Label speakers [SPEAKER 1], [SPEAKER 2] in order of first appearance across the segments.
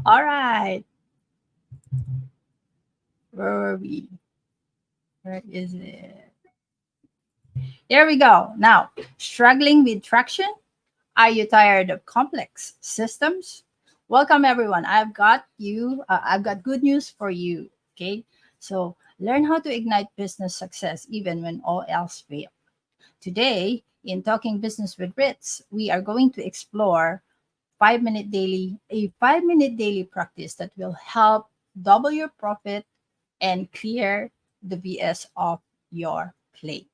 [SPEAKER 1] All right. Where were we? Where is it? There we go. Now, struggling with traction? Are you tired of complex systems? Welcome, everyone. I've got good news for you. Okay. So, learn how to ignite business success even when all else fails. Today, in Talking Business with Ritz, we are going to explore 5-minute daily practice that will help double your profit and clear the BS off your plate.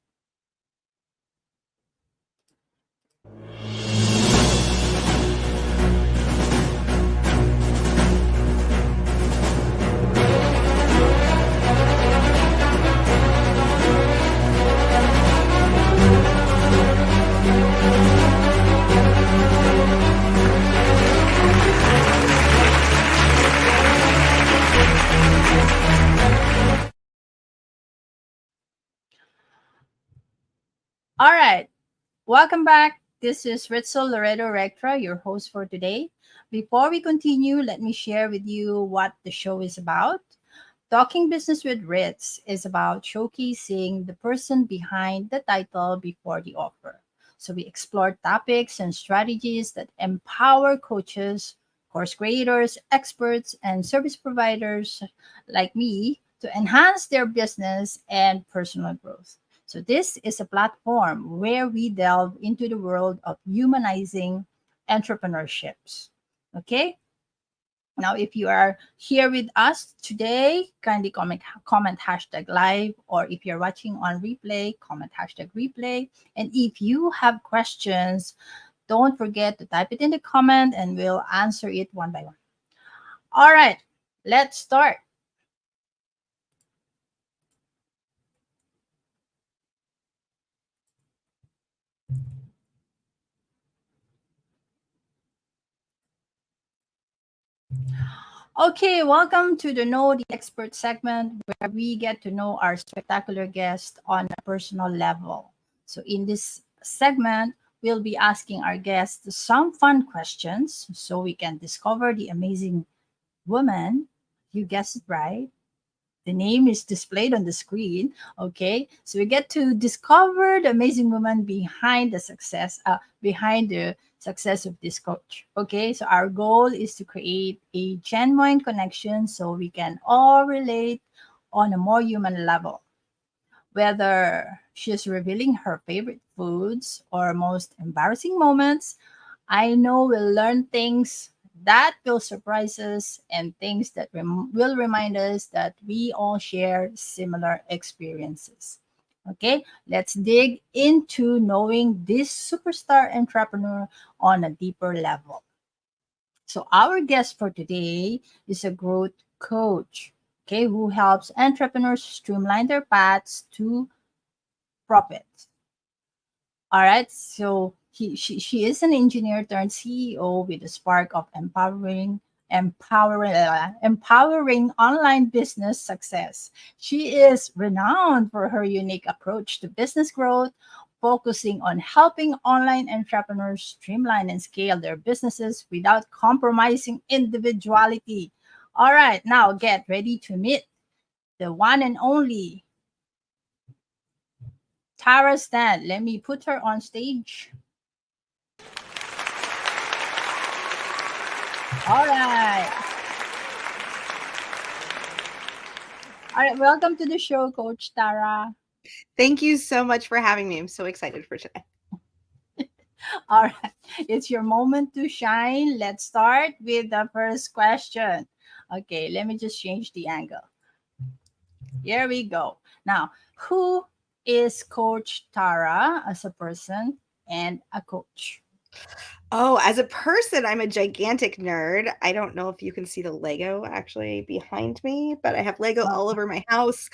[SPEAKER 1] All right. Welcome back. This is 𝘗𝘠𝘪𝘵 your host for today. Before we continue, let me share with you what the show is about. Talking Business with Ritz is about showcasing the person behind the title before the offer. So we explore topics and strategies that empower coaches, course creators, experts, and service providers like me to enhance their business and personal growth. So this is a platform where we delve into the world of humanizing entrepreneurships. Okay? Now, if you are here with us today, kindly comment hashtag live, or if you're watching on replay, comment hashtag replay. And if you have questions, don't forget to type it in the comment and we'll answer it one by one. All right, let's start. Okay, welcome to the Know the Expert segment where we get to know our spectacular guest on a personal level. So, in this segment, we'll be asking our guests some fun questions so we can discover the amazing woman. You guessed it right. The name is displayed on the screen. Okay, so we get to discover the amazing woman behind the success of this coach. Okay, so our goal is to create a genuine connection so we can all relate on a more human level. Whether she's revealing her favorite foods or most embarrassing moments, I know we'll learn things that will surprise us and things that will remind us that we all share similar experiences. Okay, let's dig into knowing this superstar entrepreneur on a deeper level. So, our guest for today is a growth coach, okay, who helps entrepreneurs streamline their paths to profit. All right. So she is an engineer turned CEO with a spark of empowering online business success. She is renowned for her unique approach to business growth, focusing on helping online entrepreneurs streamline and scale their businesses without compromising individuality. All right, now get ready to meet the one and only Tara Stan. Let me put her on stage. All right. All right. Welcome to the show, Coach Tara.
[SPEAKER 2] Thank you so much for having me. I'm so excited for today.
[SPEAKER 1] All right. It's your moment to shine. Let's start with the first question. Okay. Let me just change the angle. Here we go. Now, who is Coach Tara as a person and a coach?
[SPEAKER 2] Oh, as a person, I'm a gigantic nerd. I don't know if you can see the Lego actually behind me, but I have Lego all over my house.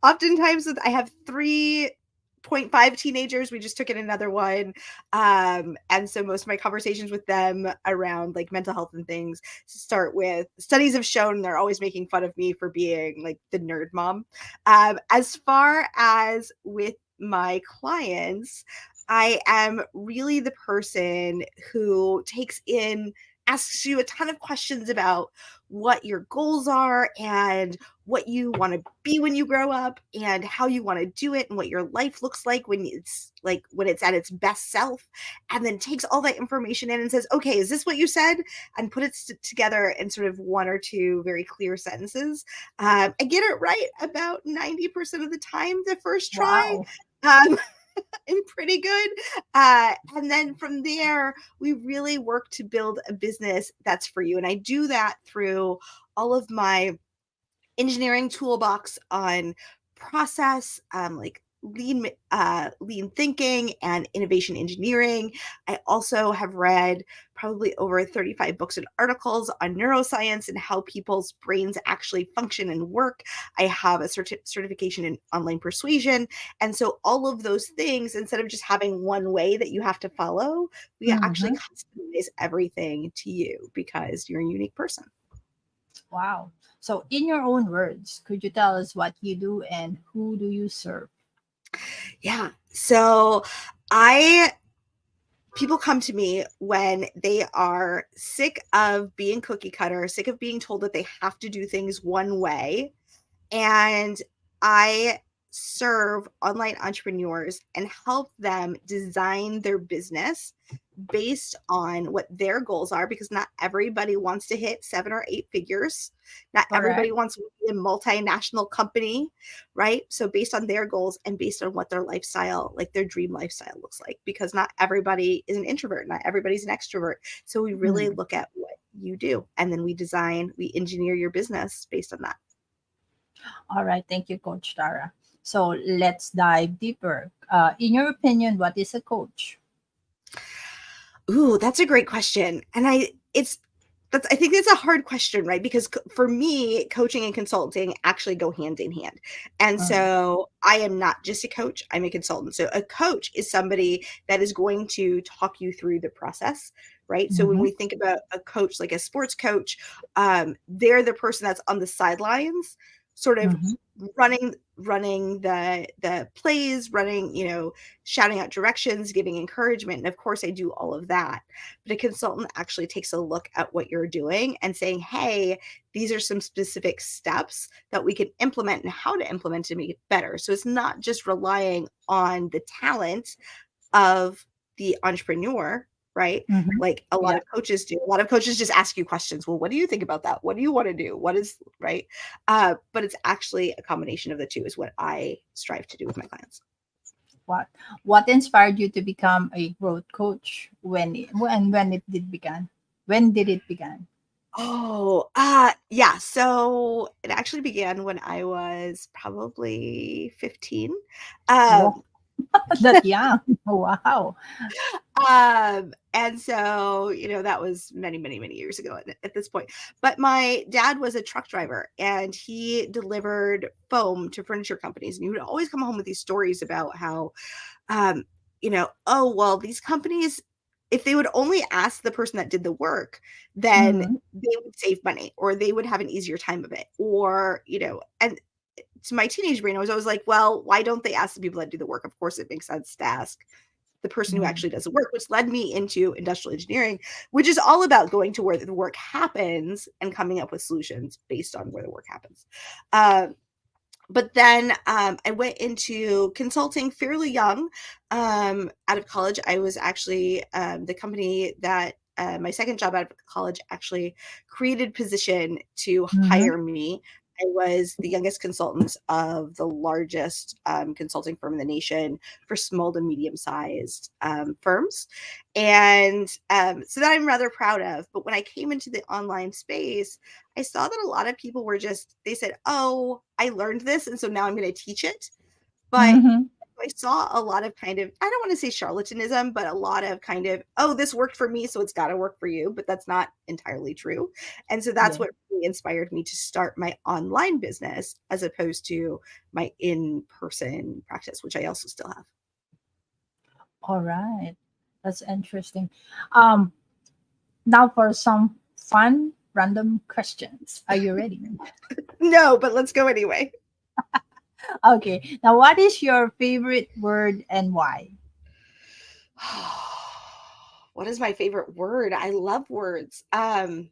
[SPEAKER 2] Oftentimes, I have 3.5 teenagers. We just took in another one. And so most of my conversations with them around like mental health and things start with studies have shown they're always making fun of me for being like the nerd mom. As far as with my clients, I am really the person who takes in asks you a ton of questions about what your goals are and what you want to be when you grow up and how you want to do it and what your life looks like when it's at its best self, and then takes all that information in and says, okay, is this what you said? And put it together in sort of one or two very clear sentences. I get it right about 90% of the time the first try.
[SPEAKER 1] Wow.
[SPEAKER 2] Um, I'm pretty good. And then from there, we really work to build a business that's for you. And I do that through all of my engineering toolbox on process, like lean thinking and innovation engineering. I also have read probably over 35 books and articles on neuroscience and how people's brains actually function and work. I have a certification in online persuasion. And so all of those things, instead of just having one way that you have to follow, we actually
[SPEAKER 1] Mm-hmm.
[SPEAKER 2] customize everything to you because you're a unique person.
[SPEAKER 1] Wow. So, in your own words, could you tell us what you do and who do you serve?
[SPEAKER 2] Yeah. So I people come to me when they are sick of being cookie cutter, sick of being told that they have to do things one way. And I serve online entrepreneurs and help them design their business based on what their goals are, because not everybody wants to hit 7 or 8 figures. Not everybody
[SPEAKER 1] Correct.
[SPEAKER 2] wants to be a multinational company, right? So based on their goals and based on what their lifestyle, like their dream lifestyle looks like, because not everybody is an introvert, not everybody's an extrovert. So we really
[SPEAKER 1] Mm.
[SPEAKER 2] look at what you do, and then we engineer your business based on that.
[SPEAKER 1] All right. Thank you, Coach Tara. So, let's dive deeper. In your opinion, what is a coach?
[SPEAKER 2] Ooh, that's a great question. And I think that's a hard question, right? Because for me, coaching and consulting actually go hand in hand. And
[SPEAKER 1] Mm.
[SPEAKER 2] so I am not just a coach, I'm a consultant. So a coach is somebody that is going to talk you through the process, right? So when
[SPEAKER 1] Mm-hmm.
[SPEAKER 2] we think about a coach, like a sports coach, they're the person that's on the sidelines, sort of
[SPEAKER 1] Mm-hmm.
[SPEAKER 2] running the plays, running, shouting out directions, giving encouragement. And of course I do all of that. But a consultant actually takes a look at what you're doing and saying, hey, these are some specific steps that we can implement and how to implement to make it better. So it's not just relying on the talent of the entrepreneur, right?
[SPEAKER 1] Mm-hmm.
[SPEAKER 2] Like a lot
[SPEAKER 1] Yeah.
[SPEAKER 2] of coaches do. A lot of coaches just ask you questions. Well, what do you think about that? What do you want to do? What is right? But it's actually a combination of the two is what I strive to do with my clients.
[SPEAKER 1] What What inspired you to become a growth coach? When it did begin? When did it begin?
[SPEAKER 2] Oh, yeah. So it actually began when I was probably 15.
[SPEAKER 1] Whoa,
[SPEAKER 2] Um,
[SPEAKER 1] that young! Wow.
[SPEAKER 2] and so, that was many, many, many years ago at this point. But my dad was a truck driver and he delivered foam to furniture companies. And he would always come home with these stories about how, um, oh, well, these companies, if they would only ask the person that did the work, then
[SPEAKER 1] Mm-hmm.
[SPEAKER 2] they would save money or they would have an easier time of it. Or, and to my teenage brain, I was always like, well, why don't they ask the people that do the work? Of course, it makes sense to ask the person who
[SPEAKER 1] Mm-hmm.
[SPEAKER 2] actually does the work, which led me into industrial engineering, which is all about going to where the work happens and coming up with solutions based on where the work happens. Um, but then I went into consulting fairly young. Out of college, I was actually the company that my second job out of college actually created position to
[SPEAKER 1] Mm-hmm.
[SPEAKER 2] hire me. I was the youngest consultant of the largest consulting firm in the nation for small to medium sized firms. And so that I'm rather proud of. But when I came into the online space, I saw that a lot of people they said, oh, I learned this. And so now I'm going to teach it. But
[SPEAKER 1] Mm-hmm.
[SPEAKER 2] I saw a lot of kind of, I don't want to say charlatanism, but a lot of kind of, oh, this worked for me, so it's got to work for you. But that's not entirely true. And so that's
[SPEAKER 1] Yeah.
[SPEAKER 2] what really inspired me to start my online business as opposed to my in person practice, which I also still have.
[SPEAKER 1] All right. That's interesting. Um, Now for some fun random questions. Are you ready?
[SPEAKER 2] No, but let's go anyway.
[SPEAKER 1] Okay. Now, what is your favorite word and why?
[SPEAKER 2] What is my favorite word? I love words. I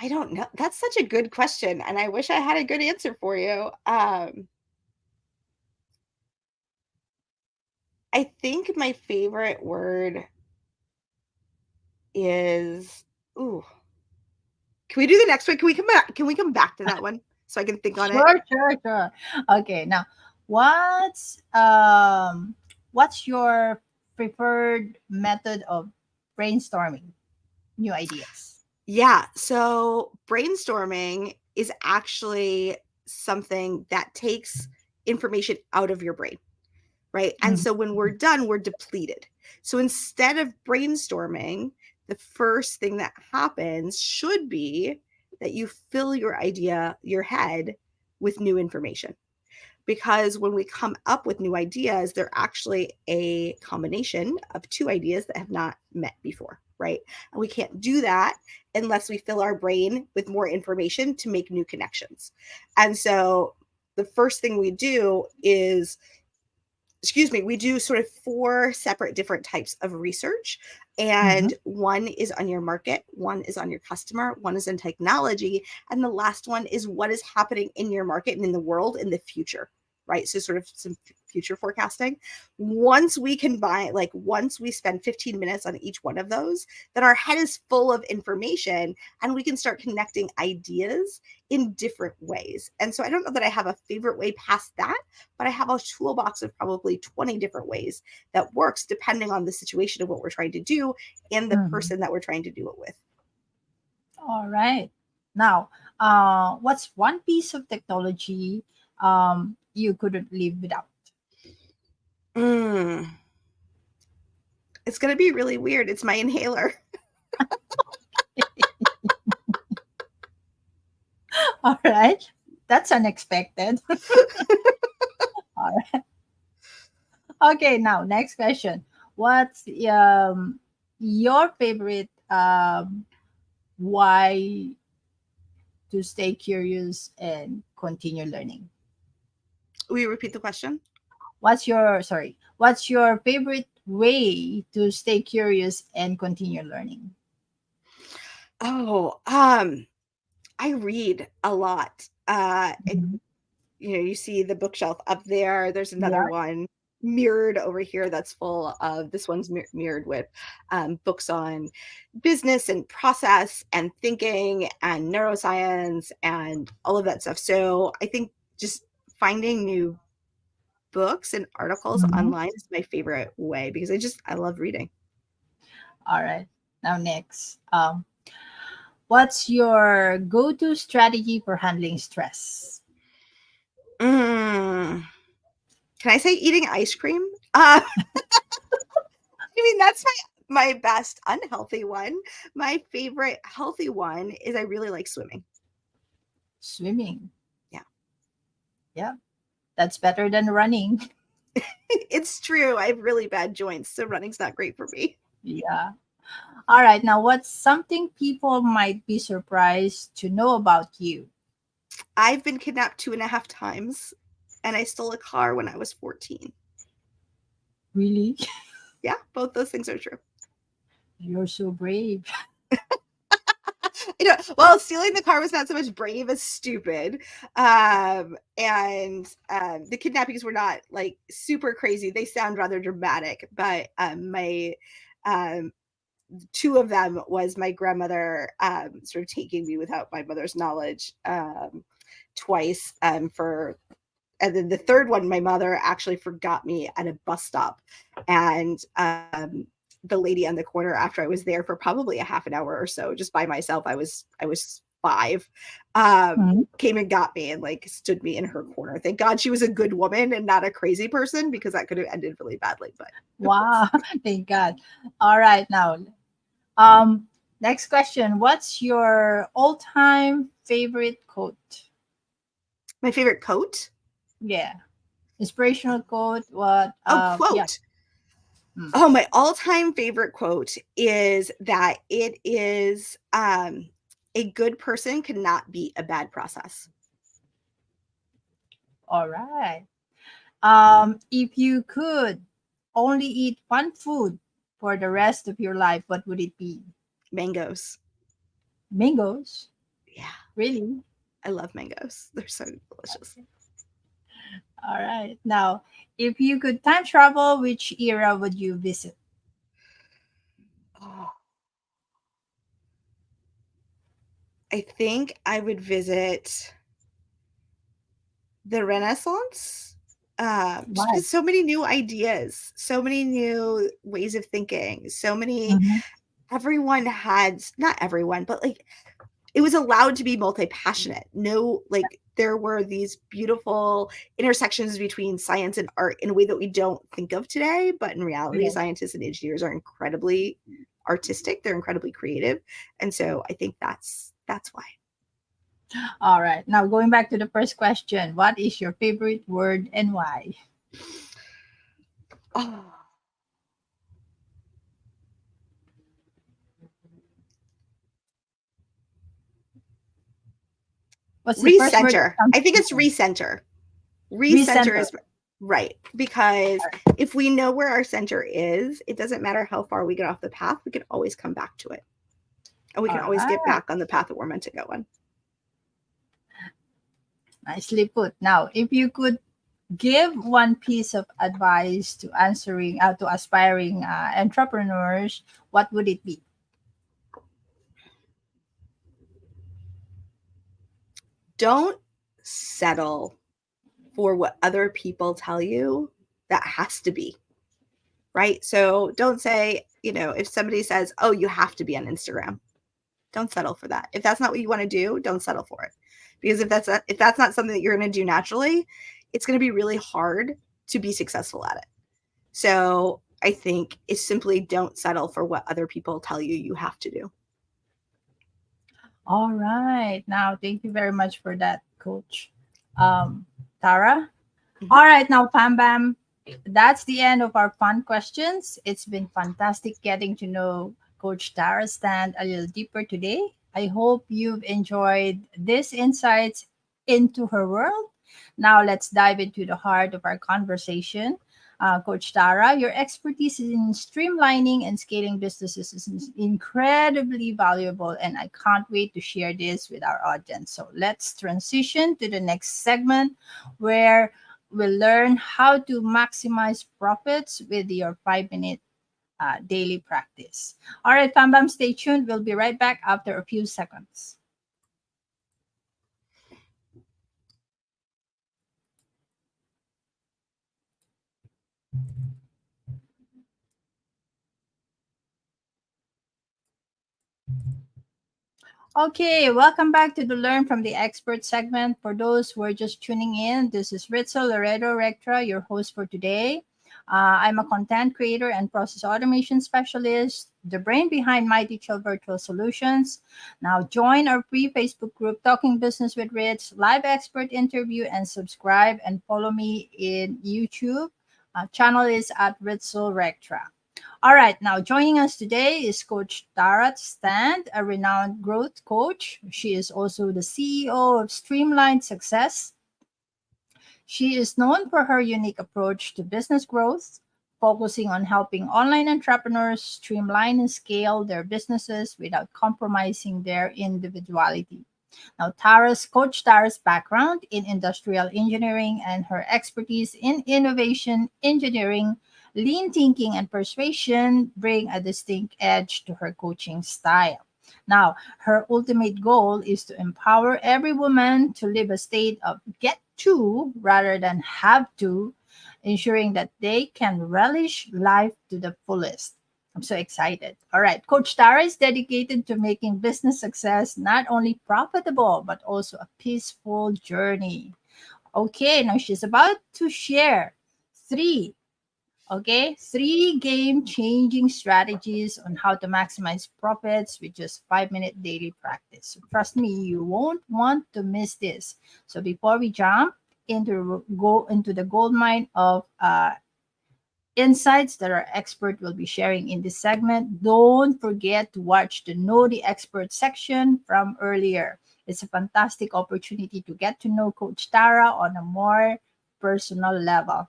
[SPEAKER 2] don't know. That's such a good question, and I wish I had a good answer for you. I think my favorite word is ooh. Can we do the next one? Can we come back to that one so I can think on it?
[SPEAKER 1] Sure. Okay, now what's your preferred method of brainstorming new ideas?
[SPEAKER 2] Yeah, so brainstorming is actually something that takes information out of your brain, right? And
[SPEAKER 1] Mhm.
[SPEAKER 2] so when we're done, we're depleted. So instead of brainstorming, the first thing that happens should be that you fill your head with new information. Because when we come up with new ideas, they're actually a combination of two ideas that have not met before, right? And we can't do that unless we fill our brain with more information to make new connections. And so the first thing we do is we do sort of 4 separate different types of research. And
[SPEAKER 1] Mhm.
[SPEAKER 2] one is on your market, one is on your customer, one is in technology, and the last one is what is happening in your market and in the world in the future, right? So sort of some future forecasting. Once we combine, like once we spend 15 minutes on each one of those, then our head is full of information and we can start connecting ideas in different ways. And so I don't know that I have a favorite way past that, but I have a toolbox of probably 20 different ways that works depending on the situation of what we're trying to do and the
[SPEAKER 1] Mhm.
[SPEAKER 2] person that we're trying to do it with.
[SPEAKER 1] All right. Now, what's one piece of technology you couldn't live without?
[SPEAKER 2] Mm, it's going to be really weird. It's my inhaler.
[SPEAKER 1] All right. That's unexpected. All right. Okay, now next question. What's your favorite why to stay curious and continue learning?
[SPEAKER 2] Will you repeat the question?
[SPEAKER 1] What's your favorite way to stay curious and continue learning?
[SPEAKER 2] Oh, I read a lot.
[SPEAKER 1] Mhm.
[SPEAKER 2] You see the bookshelf up there. There's another
[SPEAKER 1] Yeah.
[SPEAKER 2] one mirrored over here that's full of this one's mirrored with books on business and process and thinking and neuroscience and all of that stuff. So I think just finding new books and articles
[SPEAKER 1] Mhm.
[SPEAKER 2] online is my favorite way because I love reading.
[SPEAKER 1] All right. Now next. What's your go-to strategy for handling stress?
[SPEAKER 2] Mm. Can I say eating ice cream? I mean, that's my best unhealthy one. My favorite healthy one is I really like swimming.
[SPEAKER 1] Swimming.
[SPEAKER 2] Yeah.
[SPEAKER 1] Yeah, that's better than running.
[SPEAKER 2] It's true. I have really bad joints, so running's not great for me.
[SPEAKER 1] Yeah. All right. Now, what's something people might be surprised to know about you?
[SPEAKER 2] I've been kidnapped 2.5 times, and I stole a car when I was 14.
[SPEAKER 1] Really?
[SPEAKER 2] Yeah, both those things are true.
[SPEAKER 1] You're so brave.
[SPEAKER 2] Well, stealing the car was not so much brave as stupid. And the kidnappings were not like super crazy. They sound rather dramatic, but my um, 2 of them was my grandmother sort of taking me without my mother's knowledge twice for and then the third one, my mother actually forgot me at a bus stop. And the lady on the corner, after I was there for probably a half an hour or so, just by myself, I was 5,
[SPEAKER 1] Mhm.
[SPEAKER 2] came and got me and like stood me in her corner. Thank God she was a good woman and not a crazy person because that could have ended really badly. But
[SPEAKER 1] Wow. Thank God. All right. Now, um, next question. What's your all-time favorite quote?
[SPEAKER 2] my favorite coat.
[SPEAKER 1] Yeah. Inspirational quote. What?
[SPEAKER 2] Oh,
[SPEAKER 1] Yeah.
[SPEAKER 2] quote.
[SPEAKER 1] Mm.
[SPEAKER 2] Oh, my all-time favorite quote is that it is a good person cannot beat a bad process.
[SPEAKER 1] All right. If you could only eat one food for the rest of your life, what would it be?
[SPEAKER 2] Mangoes.
[SPEAKER 1] Mangoes?
[SPEAKER 2] Yeah,
[SPEAKER 1] Really?
[SPEAKER 2] I love mangoes. They're so delicious.
[SPEAKER 1] All right. Now, if you could time travel, which era would you visit?
[SPEAKER 2] Oh, I think I would visit the Renaissance. Just
[SPEAKER 1] Why?
[SPEAKER 2] because so many new ideas, so many new ways of thinking, so many
[SPEAKER 1] Mhm.
[SPEAKER 2] everyone had, not everyone, but like it was allowed to be multi-passionate. No, like there were these beautiful intersections between science and art in a way that we don't think of today. But in reality,
[SPEAKER 1] Yes.
[SPEAKER 2] scientists and engineers are incredibly artistic. They're incredibly creative. And so I think that's why.
[SPEAKER 1] All right. Now, going back to the first question, what is your favorite word and why?
[SPEAKER 2] Oh,
[SPEAKER 1] What's the first word that
[SPEAKER 2] recenter.
[SPEAKER 1] comes
[SPEAKER 2] I think
[SPEAKER 1] to
[SPEAKER 2] it's
[SPEAKER 1] mind?
[SPEAKER 2] recenter. Recenter
[SPEAKER 1] Recenter.
[SPEAKER 2] is right, because if we know where our center is, it doesn't matter how far we get off the path, we can always come back to it. And we
[SPEAKER 1] All
[SPEAKER 2] can always get
[SPEAKER 1] right.
[SPEAKER 2] back on the path that we're meant to go on.
[SPEAKER 1] Nicely put. Now, if you could give one piece of advice to to aspiring entrepreneurs, what would it be?
[SPEAKER 2] Don't settle for what other people tell you that has to be, right? So don't say, if somebody says, oh, you have to be on Instagram, don't settle for that. If that's not what you want to do, don't settle for it. Because if that's not something that you're going to do naturally, it's going to be really hard to be successful at it. So I think it's simply don't settle for what other people tell you you have to do.
[SPEAKER 1] All right. Now, thank you very much for that, Coach Tara.
[SPEAKER 2] Mhm.
[SPEAKER 1] All right. Now, Pam Bam, that's the end of our fun questions. It's been fantastic getting to know Coach Tara Stand a little deeper today. I hope you've enjoyed these insights into her world. Now, let's dive into the heart of our conversation. Coach Tara, your expertise in streamlining and scaling businesses is incredibly valuable, and I can't wait to share this with our audience. So, let's transition to the next segment where we'll learn how to maximize profits with your 5 minute daily practice. All right, Fam Bam, stay tuned. We'll be right back after a few seconds. Okay, welcome back to the Learn from the Expert segment. For those who are just tuning in, this is 𝘮𝘬𝘪𝘮, your host for today. I'm a content creator and process automation specialist, the brain behind Mighty Chill Virtual Solutions. Now, join our free Facebook group, Talking Business with Ritz, live expert interview, and subscribe and follow me in YouTube. Channel is at 𝘮𝘮𝘪𝘮. All right, now joining us today is Coach Tara Stand, a renowned growth coach. She is also the CEO of Streamline Success. She is known for her unique approach to business growth, focusing on helping online entrepreneurs streamline and scale their businesses without compromising their individuality. Now, Coach Tara's background in industrial engineering and her expertise in innovation engineering, lean thinking, and persuasion bring a distinct edge to her coaching style. Now, her ultimate goal is to empower every woman to live a state of get to rather than have to, ensuring that they can relish life to the fullest. I'm so excited. All right. Coach Tara is dedicated to making business success not only profitable, but also a peaceful journey. Okay. Now she's about to share three, three game changing strategies on how to maximize profits with just 5 minute daily practice. So trust me, you won't want to miss this. So before we jump go into the gold mine of insights that our expert will be sharing in this segment, don't forget to watch the Know the Expert section from earlier. It's a fantastic opportunity to get to know Coach Tara on a more personal level.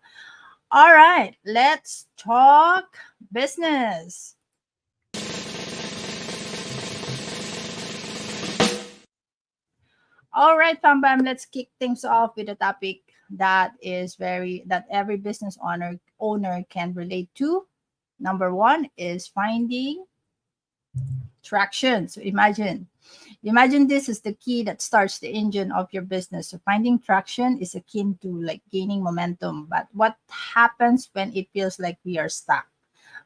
[SPEAKER 1] All right, let's talk business. All right, Pambam, let's kick things off with a topic that every business owner can relate to. Number one is finding traction. So imagine this is the key that starts the engine of your business. So finding traction is akin to like gaining momentum. But what happens when it feels like we are stuck?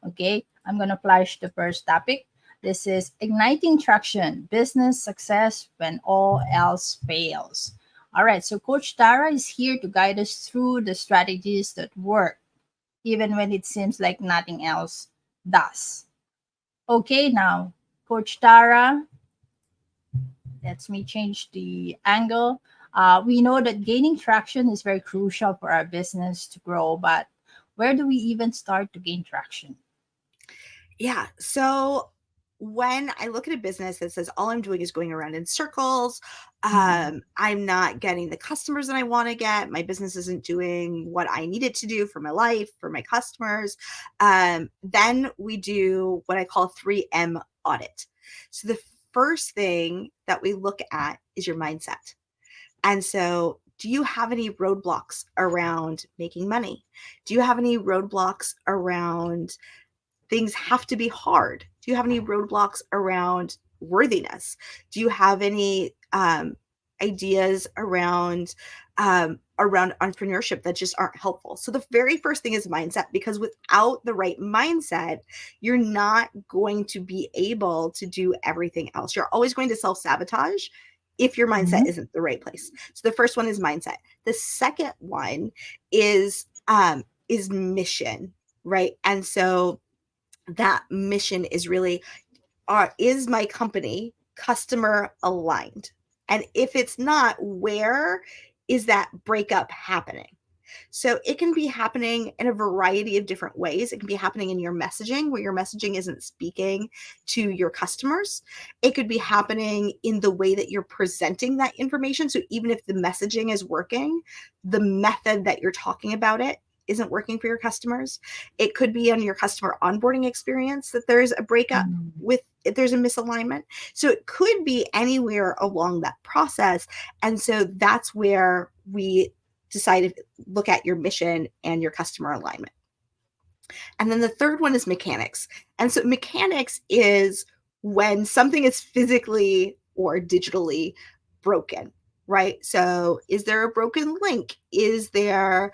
[SPEAKER 1] Okay, I'm going to flash the first topic. This is igniting traction, business success when all else fails. All right, so Coach Tara is here to guide us through the strategies that work, even when it seems like nothing else does. Okay, now, Coach Tara, let me change the angle. We know that gaining traction is very crucial for our business to grow, but where do we even start to gain traction?
[SPEAKER 2] Yeah. So when I look at a business that says all I'm doing is going around in circles,
[SPEAKER 1] Mhm.
[SPEAKER 2] I'm not getting the customers that I want to get. My business isn't doing what I need it to do for my life, for my customers. Then we do what I call a 3M audit. So the first thing that we look at is your mindset. And so, do you have any roadblocks around making money? Do you have any roadblocks around things have to be hard? Do you have any roadblocks around worthiness? Do you have any ideas around entrepreneurship that just aren't helpful? So the very first thing is mindset, because without the right mindset, you're not going to be able to do everything else. You're always going to self-sabotage if your mindset
[SPEAKER 1] Mhm.
[SPEAKER 2] isn't the right place. So the first one is mindset. The second one is mission, right? And so that mission is really, is my company customer aligned? And if it's not, where is that breakup happening? So it can be happening in a variety of different ways. It can be happening in your messaging, where your messaging isn't speaking to your customers. It could be happening in the way that you're presenting that information. So even if the messaging is working, the method that you're talking about it isn't working for your customers. It could be on your customer onboarding experience that there's a breakup
[SPEAKER 1] Mhm.
[SPEAKER 2] with, if there's a misalignment. So it could be anywhere along that process. And so that's where we decide to look at your mission and your customer alignment. And then the third one is mechanics. And so mechanics is when something is physically or digitally broken, right? So is there a broken link? Is the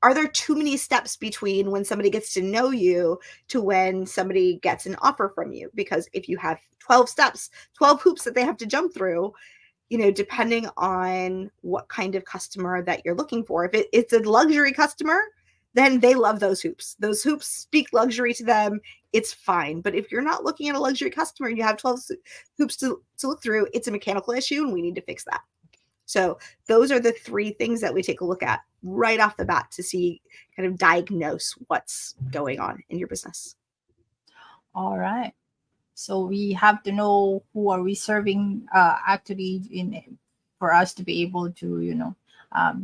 [SPEAKER 2] are there too many steps between when somebody gets to know you to when somebody gets an offer from you? Because if you have 12 steps, 12 hoops that they have to jump through, depending on what kind of customer that you're looking for. If it's a luxury customer, then they love those hoops. Those hoops speak luxury to them. It's fine. But if you're not looking at a luxury customer and you have 12 hoops to look through, it's a mechanical issue and we need to fix that. So those are the three things that we take a look at right off the bat to see, kind of diagnose what's going on in your business.
[SPEAKER 1] All right. So we have to know who are we serving actually in for us to be able to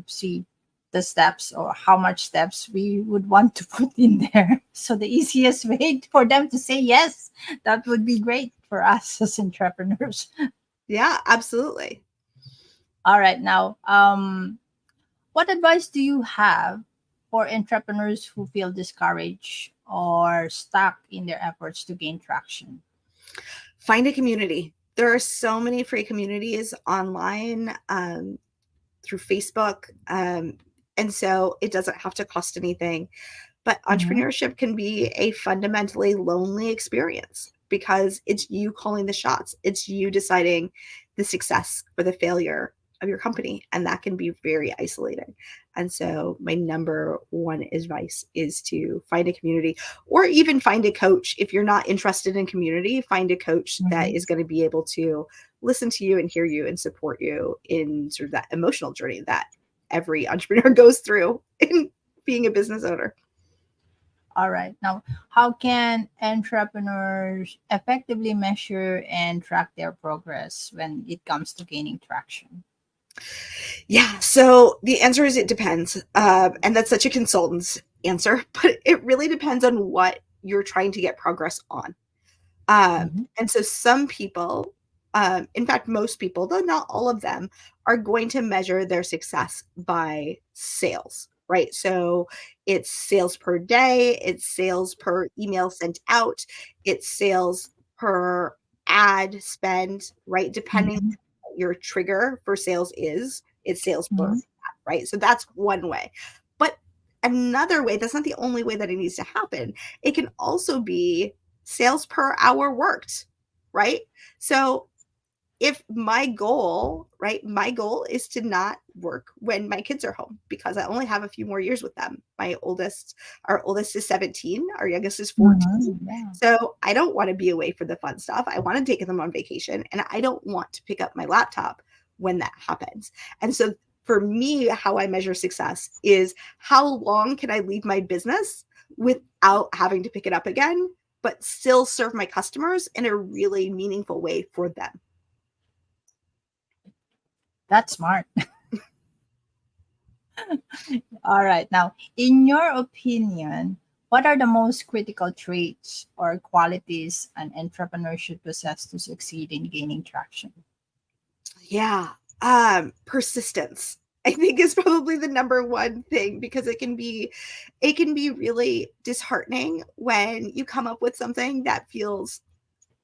[SPEAKER 1] see the steps or how much steps we would want to put in there. So the easiest way for them to say yes, that would be great for us as entrepreneurs.
[SPEAKER 2] Yeah, absolutely.
[SPEAKER 1] All right, now what advice do you have for entrepreneurs who feel discouraged or stuck in their efforts to gain traction?
[SPEAKER 2] Find a community. There are so many free communities online, through Facebook. And so it doesn't have to cost anything. But
[SPEAKER 1] Mhm.
[SPEAKER 2] entrepreneurship can be a fundamentally lonely experience because it's you calling the shots. It's you deciding the success or the failure of your company. And that can be very isolating. And so, my number one advice is to find a community, or even find a coach. If you're not interested in community, find a coach that
[SPEAKER 1] Mhm.
[SPEAKER 2] is going to be able to listen to you and hear you and support you in sort of that emotional journey that every entrepreneur goes through in being a business owner.
[SPEAKER 1] All right. Now, how can entrepreneurs effectively measure and track their progress when it comes to gaining traction?
[SPEAKER 2] Yeah, so the answer is it depends. And that's such a consultant's answer, but it really depends on what you're trying to get progress on.
[SPEAKER 1] Mhm,
[SPEAKER 2] And so some people, in fact, most people, though not all of them, are going to measure their success by sales, right? So it's sales per day, it's sales per email sent out, it's sales per ad spend, right? Depending
[SPEAKER 1] mhm,
[SPEAKER 2] on what your trigger for sales is, it's sales per ad,
[SPEAKER 1] mhm.
[SPEAKER 2] right? So that's one way. But another way, that's not the only way that it needs to happen. It can also be sales per hour worked, right? So if my goal, right, my goal is to not work when my kids are home because I only have a few more years with them. Our oldest is 17, our youngest is 14.
[SPEAKER 1] Mhm, yeah.
[SPEAKER 2] So I don't want to be away for the fun stuff. I want to take them on vacation and I don't want to pick up my laptop when that happens. And so for me, how I measure success is how long can I leave my business without having to pick it up again, but still serve my customers in a really meaningful way for them.
[SPEAKER 1] That's smart. All right. Now, in your opinion, what are the most critical traits or qualities an entrepreneur should possess to succeed in gaining traction?
[SPEAKER 2] Yeah. Persistence, I think, is probably the number one thing because it can be really disheartening when you come up with something that feels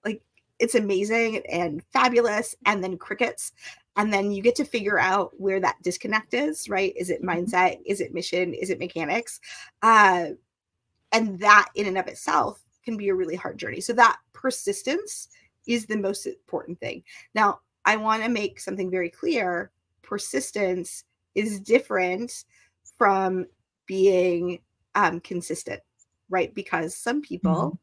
[SPEAKER 2] like it's amazing and fabulous and then crickets. And then you get to figure out where that disconnect is, right? Is it mindset? Is it mission? Is it mechanics? Uh, and that in and of itself can be a really hard journey. So that persistence is the most important thing. Now, I want to make something very clear. Persistence is different from being consistent, right? Because some
[SPEAKER 1] Mhm.
[SPEAKER 2] people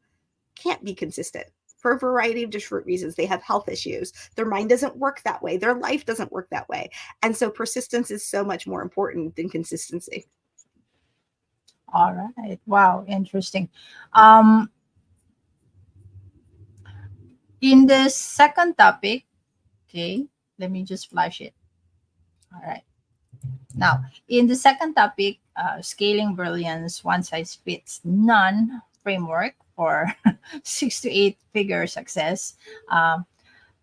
[SPEAKER 2] can't be consistent for a variety of different reasons. They have health issues. Their mind doesn't work that way. Their life doesn't work that way. And so persistence is so much more important than consistency.
[SPEAKER 1] All right. Wow, interesting. Um, in the second topic, okay, let me just flash it. All right. Now, in the second topic, scaling brilliance, one size fits none framework for 6 to 8 figure success. Um,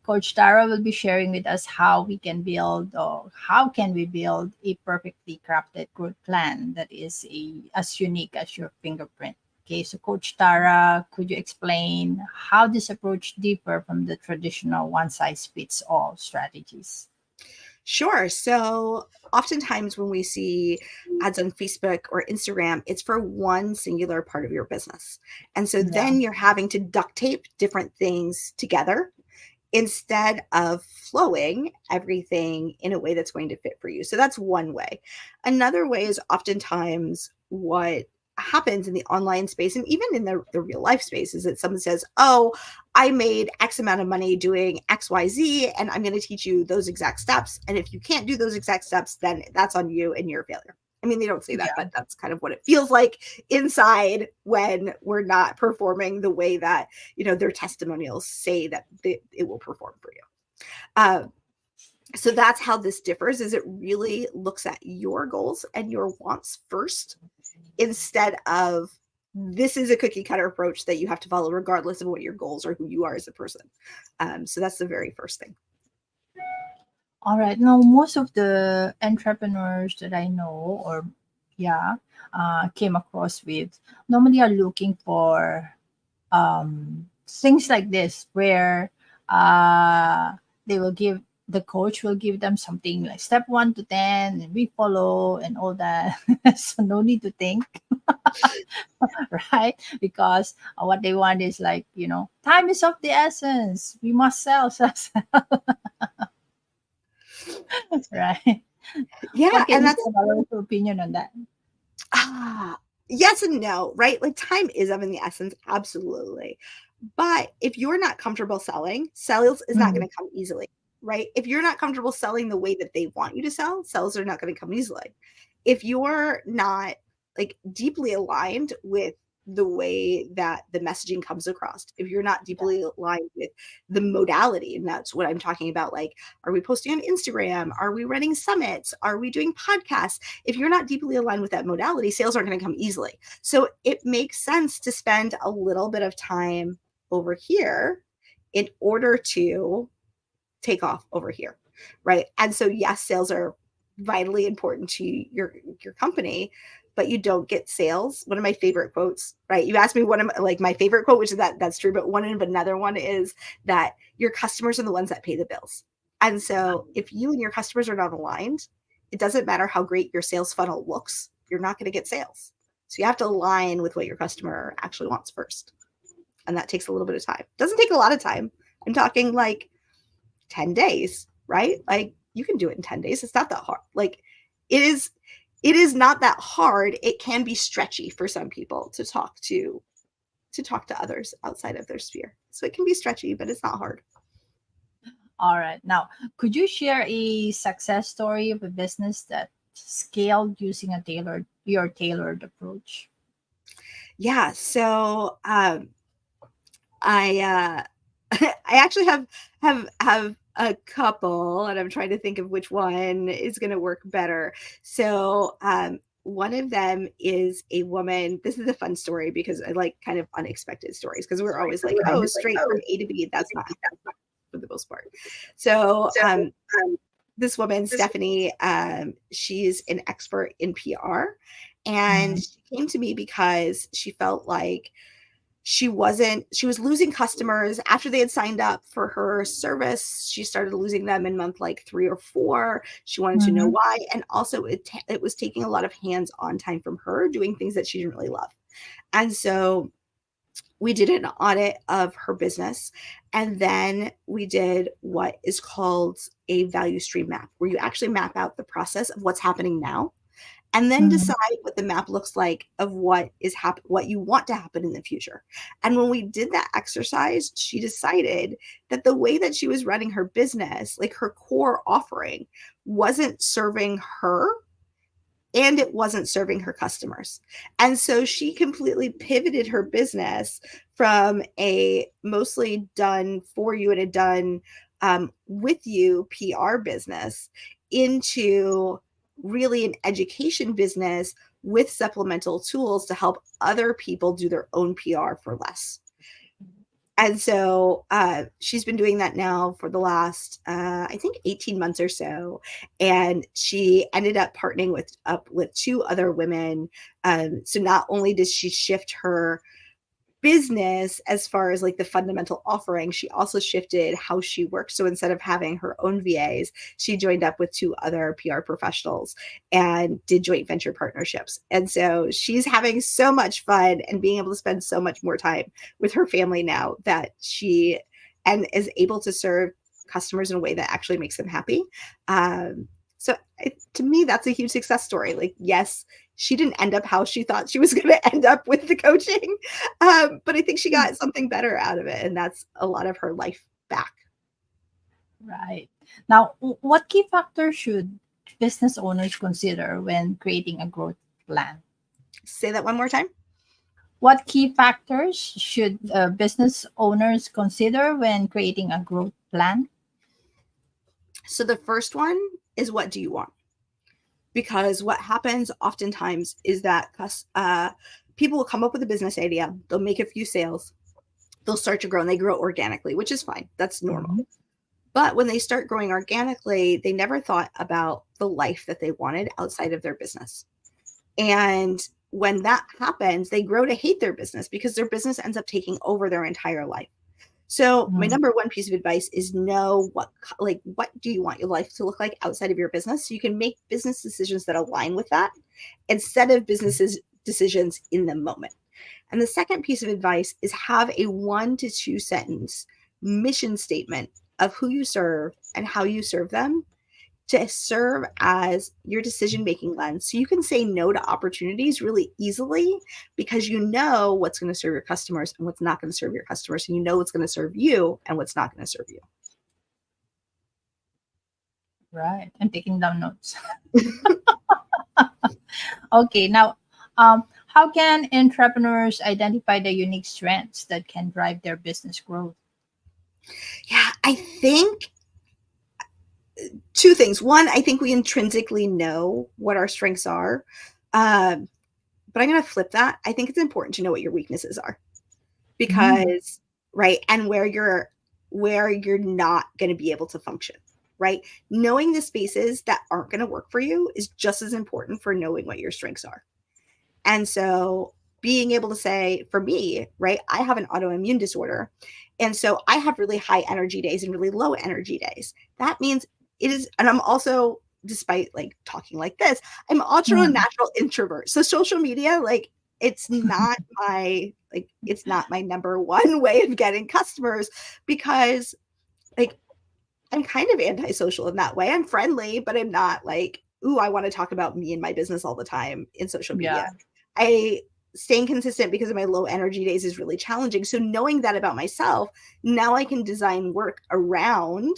[SPEAKER 1] Coach Tara will be sharing with us how we can build or how can we build a perfectly crafted growth plan that is as unique as your fingerprint. Okay, so Coach Tara, could you explain how this approach differ from the traditional one size fits all strategies?
[SPEAKER 2] Sure. So oftentimes when we see ads on Facebook or Instagram, it's for one singular part of your business. And so
[SPEAKER 1] Yeah.
[SPEAKER 2] then you're having to duct tape different things together instead of flowing everything in a way that's going to fit for you. So that's one way. Another way is oftentimes what happens in the online space and even in the real life space is that someone says, oh, I made X amount of money doing XYZ, and I'm going to teach you those exact steps. And if you can't do those exact steps, then that's on you and you're a failure. I mean, they don't say that,
[SPEAKER 1] Yeah.
[SPEAKER 2] but that's kind of what it feels like inside when we're not performing the way that their testimonials say that it will perform for you. Uh, so that's how this differs. Is it really looks at your goals and your wants first instead of this is a cookie cutter approach that you have to follow regardless of what your goals or who you are as a person. So that's the very first thing.
[SPEAKER 1] All right. Now, most of the entrepreneurs that I know, or yeah, came across with, normally are looking for things like this, where uh, they will give the coach will give them something like step 1 to 10, and we follow and all that. So no need to think, right? Because what they want is like time is of the essence. We must sell, sell, sell, right?
[SPEAKER 2] Yeah,
[SPEAKER 1] What can
[SPEAKER 2] and
[SPEAKER 1] you
[SPEAKER 2] that's
[SPEAKER 1] say about your opinion on that?
[SPEAKER 2] ah, yes and no, right? Like time is of in the essence, absolutely. But if you're not comfortable selling, sales is not
[SPEAKER 1] Mm,
[SPEAKER 2] going to come easily, right? If you're not comfortable selling the way that they want you to sell, sales are not going to come easily. If you're not like deeply aligned with the way that the messaging comes across, if you're not deeply aligned with the modality, and that's what I'm talking about, like, are we posting on Instagram? Are we running summits? Are we doing podcasts? If you're not deeply aligned with that modality, sales aren't going to come easily. So it makes sense to spend a little bit of time over here in order to take off over here, right? And so yes, sales are vitally important to your company, but you don't get sales. One of my favorite quotes, right? You asked me one of my favorite quote, which is that's true, but another one is that your customers are the ones that pay the bills. And so if you and your customers are not aligned, it doesn't matter how great your sales funnel looks, you're not going to get sales. So you have to align with what your customer actually wants first. And that takes a little bit of time. It doesn't take a lot of time. I'm talking like 10 days, right? Like you can do it in 10 days. It's not that hard. Like it is not that hard. It can be stretchy for some people to talk to others outside of their sphere. So it can be stretchy, but it's not hard.
[SPEAKER 1] All right. Now, could you share a success story of a business that scaled using your tailored approach?
[SPEAKER 2] Yeah. So I I actually have a couple, and I'm trying to think of which one is going to work better. So one of them is a woman. This is a fun story because I like kind of unexpected stories, because we're always like, oh, straight from A to B. That's not for the most part. So this woman, Stephanie, she's an expert in PR, and she came to me because she felt like she was losing customers after they had signed up for her service. She started losing them in month like 3 or 4. She wanted to know why. And also it was taking a lot of hands-on time from her doing things that she didn't really love. And so we did an audit of her business, and then we did what is called a value stream map, where you actually map out the process of what's happening now, and then decide what the map looks like of what you want to happen in the future. And when we did that exercise, she decided that the way that she was running her business, like her core offering, wasn't serving her, and it wasn't serving her customers. And so she completely pivoted her business from a mostly done for you and a done with you PR business into really an education business with supplemental tools to help other people do their own PR for less. And so she's been doing that now for the last, I think, 18 months or so. And she ended up partnering with 2 other women. So not only does she shift her business as far as like the fundamental offering, she also shifted how she works. So instead of having her own VAs, she joined up with 2 other PR professionals and did joint venture partnerships. And so she's having so much fun and being able to spend so much more time with her family now, that she is able to serve customers in a way that actually makes them happy. So to me, that's a huge success story. Like, yes, she didn't end up how she thought she was going to end up with the coaching. But I think she got something better out of it. And that's a lot of her life back.
[SPEAKER 1] Right. Now, what key factors should business owners consider when creating a growth plan?
[SPEAKER 2] Say that one more time.
[SPEAKER 1] What key factors should business owners consider when creating a growth plan?
[SPEAKER 2] So the first one is, what do you want? Because what happens oftentimes is that people will come up with a business idea, they'll make a few sales, they'll start to grow, and they grow organically, which is fine. That's normal. But when they start growing organically, they never thought about the life that they wanted outside of their business. And when that happens, they grow to hate their business because their business ends up taking over their entire life. So my number one piece of advice is know what do you want your life to look like outside of your business, so you can make business decisions that align with that instead of business decisions in the moment. And the second piece of advice is have a 1 to 2 sentence mission statement of who you serve and how you serve them, to serve as your decision-making lens. So you can say no to opportunities really easily because you know what's going to serve your customers and what's not going to serve your customers. And you know what's going to serve you and what's not going to serve you.
[SPEAKER 1] Right. I'm taking down notes. Okay. Now, how How can entrepreneurs identify the unique strengths that can drive their business growth?
[SPEAKER 2] Yeah, I think two things. One, I think we intrinsically know what our strengths are. Um, but I'm going to flip that. I think it's important to know what your weaknesses are
[SPEAKER 1] Mm,
[SPEAKER 2] because, right, and where you're not going to be able to function, right? Knowing the spaces that aren't going to work for you is just as important for knowing what your strengths are. And so being able to say, for me, right, I have an autoimmune disorder. And so I have really high energy days and really low energy days. That means it is, and I'm also, despite like talking like this, I'm also a
[SPEAKER 1] mm.
[SPEAKER 2] natural introvert. So social media, like, it's not my number one way of getting customers because like I'm kind of antisocial in that way. I'm friendly, but I'm not like, ooh, I want to talk about me and my business all the time in social media.
[SPEAKER 1] Yeah,
[SPEAKER 2] I staying consistent because of my low energy days is really challenging. So knowing that about myself, now I can design work around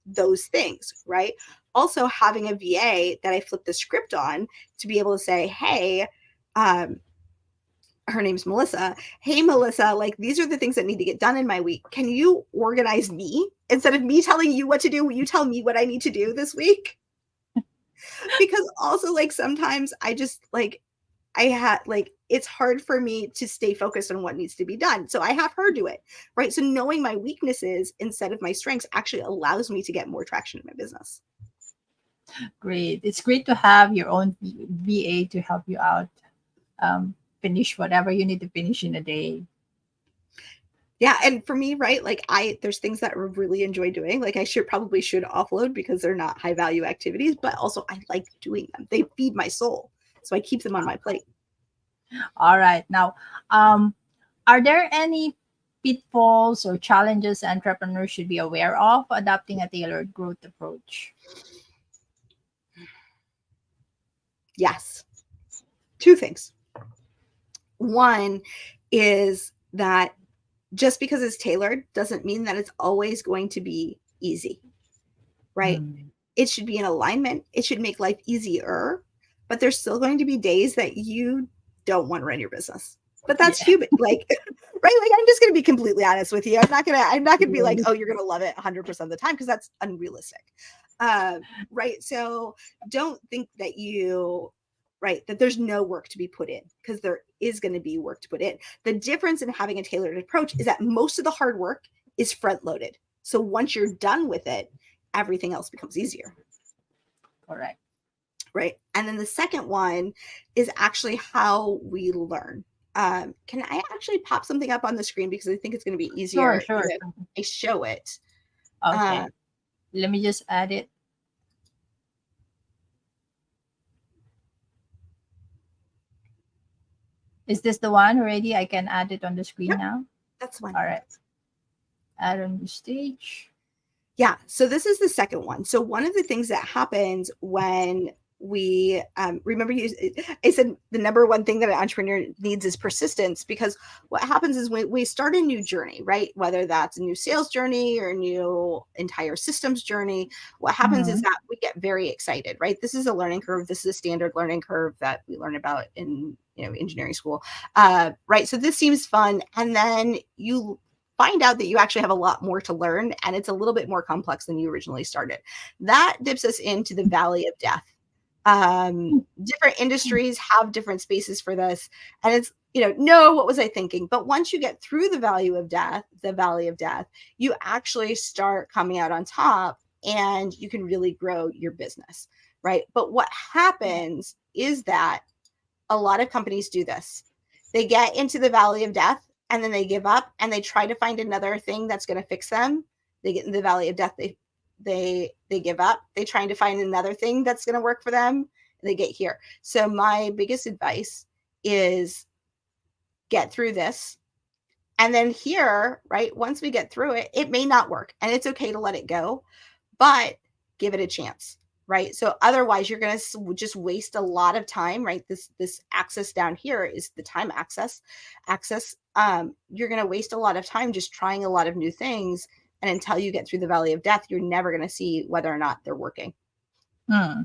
[SPEAKER 2] those things, right? Also having a VA that I flip the script on to be able to say, hey, um, her name's Melissa. Hey, Melissa, like these are the things that need to get done in my week. Can you organize me instead of me telling you what to do? Will you tell me what I need to do this week? Because also, like, sometimes I just like, I had like, it's hard for me to stay focused on what needs to be done. So I have her do it, right? So knowing my weaknesses instead of my strengths actually allows me to get more traction in my business.
[SPEAKER 1] great. It's great to have your own VA to help you out, um, finish whatever you need to finish in a day.
[SPEAKER 2] Yeah, and for me, right, like there's things that I really enjoy doing. Like I should offload because they're not high value activities, but also I like doing them. They feed my soul. So I keep them on my plate.
[SPEAKER 1] All right. Now, um, are there any pitfalls or challenges entrepreneurs should be aware of adopting a tailored growth approach?
[SPEAKER 2] Yes. Two things. One is that just because it's tailored doesn't mean that it's always going to be easy, right?
[SPEAKER 1] Mm.
[SPEAKER 2] It should be in alignment. It should make life easier, but there's still going to be days that you don't want to run your business. But that's
[SPEAKER 1] Yeah.
[SPEAKER 2] human. Like, right? Like I'm just going to be completely honest with you. I'm not going to be like, oh, you're going to love it 100% of the time because that's unrealistic. Right. So don't think that that there's no work to be put in because there is going to be work to put in. The difference in having a tailored approach is that most of the hard work is front loaded. So once you're done with it, everything else becomes easier.
[SPEAKER 1] Correct.
[SPEAKER 2] Right. And then the second one is actually how we learn. Can I actually pop something up on the screen because I think it's going to be
[SPEAKER 1] Sure,
[SPEAKER 2] easier
[SPEAKER 1] sure.
[SPEAKER 2] if I show it. Uh,
[SPEAKER 1] Okay. Let me just add it. Is this the one already? I can add it on the screen
[SPEAKER 2] yep,
[SPEAKER 1] now.
[SPEAKER 2] that's one.
[SPEAKER 1] All right. Add on the stage.
[SPEAKER 2] Yeah. So this is the second one. So one of the things that happens when we remember I said the number one thing that an entrepreneur needs is persistence because what happens is when we start a new journey, right? Whether that's a new sales journey or a new entire systems journey, what happens is
[SPEAKER 1] Mhm.
[SPEAKER 2] that we get very excited, right? This is a learning curve. This is a standard learning curve that we learn about in engineering school, right? So this seems fun, and then you find out that you actually have a lot more to learn and it's a little bit more complex than you originally started. That dips us into the valley of death. Different industries have different spaces for this, and it's no, what was I thinking? But once you get through the valley of death, you actually start coming out on top and you can really grow your business, right? But what happens is that a lot of companies do this. They get into the valley of death and then they give up and they try to find another thing that's going to fix them. They get in the valley of death, they give up. They trying to find another thing that's going to work for them. And they get here. So my biggest advice is get through this. And then here, right, once we get through it, it may not work and it's okay to let it go, but give it a chance, right? So otherwise you're going to just waste a lot of time, right? This axis down here is the time axis. You're going to waste a lot of time just trying a lot of new things, and until you get through the valley of death, you're never going to see whether or not they're working.
[SPEAKER 1] Hmm.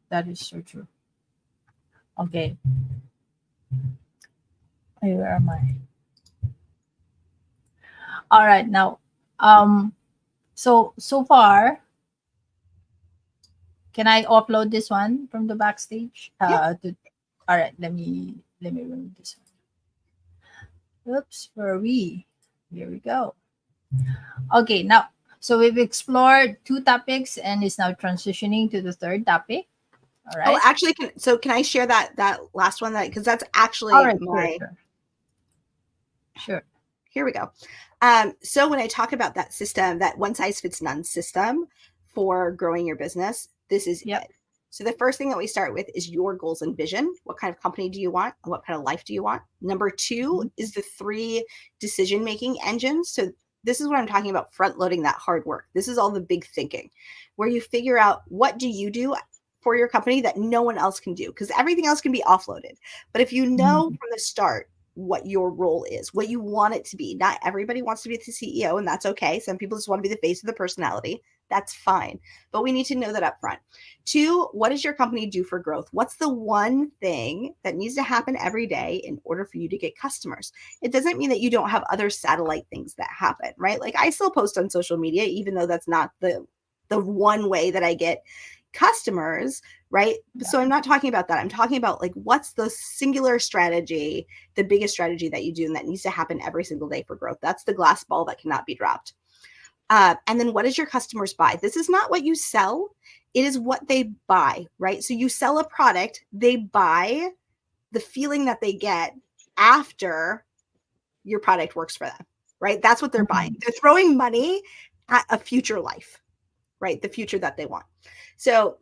[SPEAKER 1] That is so true. Okay. Where am I? All right, now, um, so far, can I upload this one from the backstage?
[SPEAKER 2] Yeah.
[SPEAKER 1] All right, let me remove this one. Oops, where are we? Here we go. Okay, now, so we've explored two topics and is now transitioning to the third topic. All
[SPEAKER 2] Oh,
[SPEAKER 1] right.
[SPEAKER 2] actually, can I share that last one, because that's actually
[SPEAKER 1] All right,
[SPEAKER 2] my.
[SPEAKER 1] Sure.
[SPEAKER 2] Here we go. So when I talk about that system, that one size fits none system for growing your business, this is
[SPEAKER 1] Yep.
[SPEAKER 2] it. So the first thing that we start with is your goals and vision. What kind of company do you want? What kind of life do you want? Number two is the 3 decision-making engines. So this is what I'm talking about, front loading that hard work. This is all the big thinking, where you figure out, what do you do for your company that no one else can do? Because everything else can be offloaded. But if you know from the start what your role is, what you want it to be. Not everybody wants to be the CEO, and that's okay. Some people just want to be the face of the personality. That's fine. But we need to know that up front. 2, what does your company do for growth? What's the one thing that needs to happen every day in order for you to get customers? It doesn't mean that you don't have other satellite things that happen, right? Like, I still post on social media, even though that's not the one way that I get customers, right? Yeah. So I'm not talking about that. I'm talking about, like, what's the singular strategy, the biggest strategy that you do and that needs to happen every single day for growth. That's the glass ball that cannot be dropped. And then what does your customers buy? This is not what you sell. It is what they buy, right? So you sell a product, they buy the feeling that they get after your product works for them, right? That's what they're buying. They're throwing money at a future life, right? The future that they want. So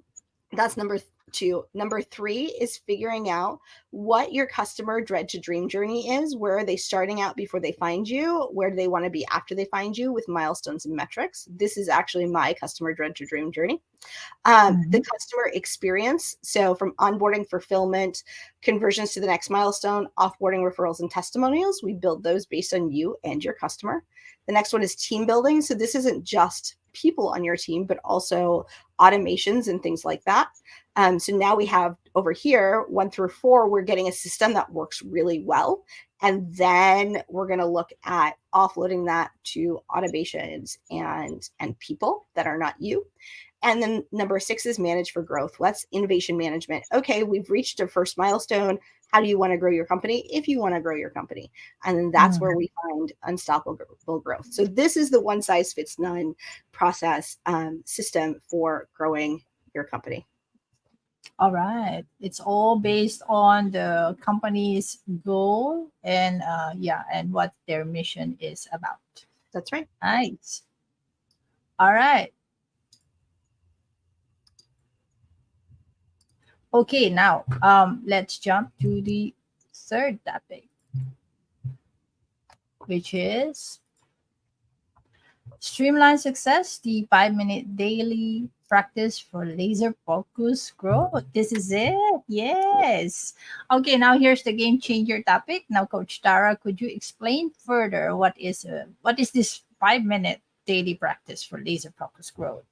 [SPEAKER 2] that's number 2. Number 3 is figuring out what your customer dread to dream journey is. Where are they starting out before they find you? Where do they want to be after they find you, with milestones and metrics? This is actually my customer dread to dream journey. The customer experience. So from onboarding, fulfillment, conversions to the next milestone, offboarding, referrals, and testimonials, we build those based on you and your customer. The next one is team building. So this isn't just people on your team, but also automations and things like that. So now we have over here 1 through 4, we're getting a system that works really well. And then we're going to look at offloading that to automations and people that are not you. And then number 6 is manage for growth. That's innovation management. Okay, we've reached a first milestone. How do you want to grow your company? If you want to grow your company. And then that's where we find unstoppable growth. So this is the one size fits none process system for growing your company.
[SPEAKER 1] All right. It's all based on the company's goal and and what their mission is about.
[SPEAKER 2] That's right.
[SPEAKER 1] Nice. All right. Okay, now let's jump to the third topic, which is Streamline Success, the 5-minute daily practice for laser focus growth. This is it. Yes. Okay, now here's the game changer topic. Now, Coach Tara, could you explain further what is this 5-minute daily practice for laser focus growth?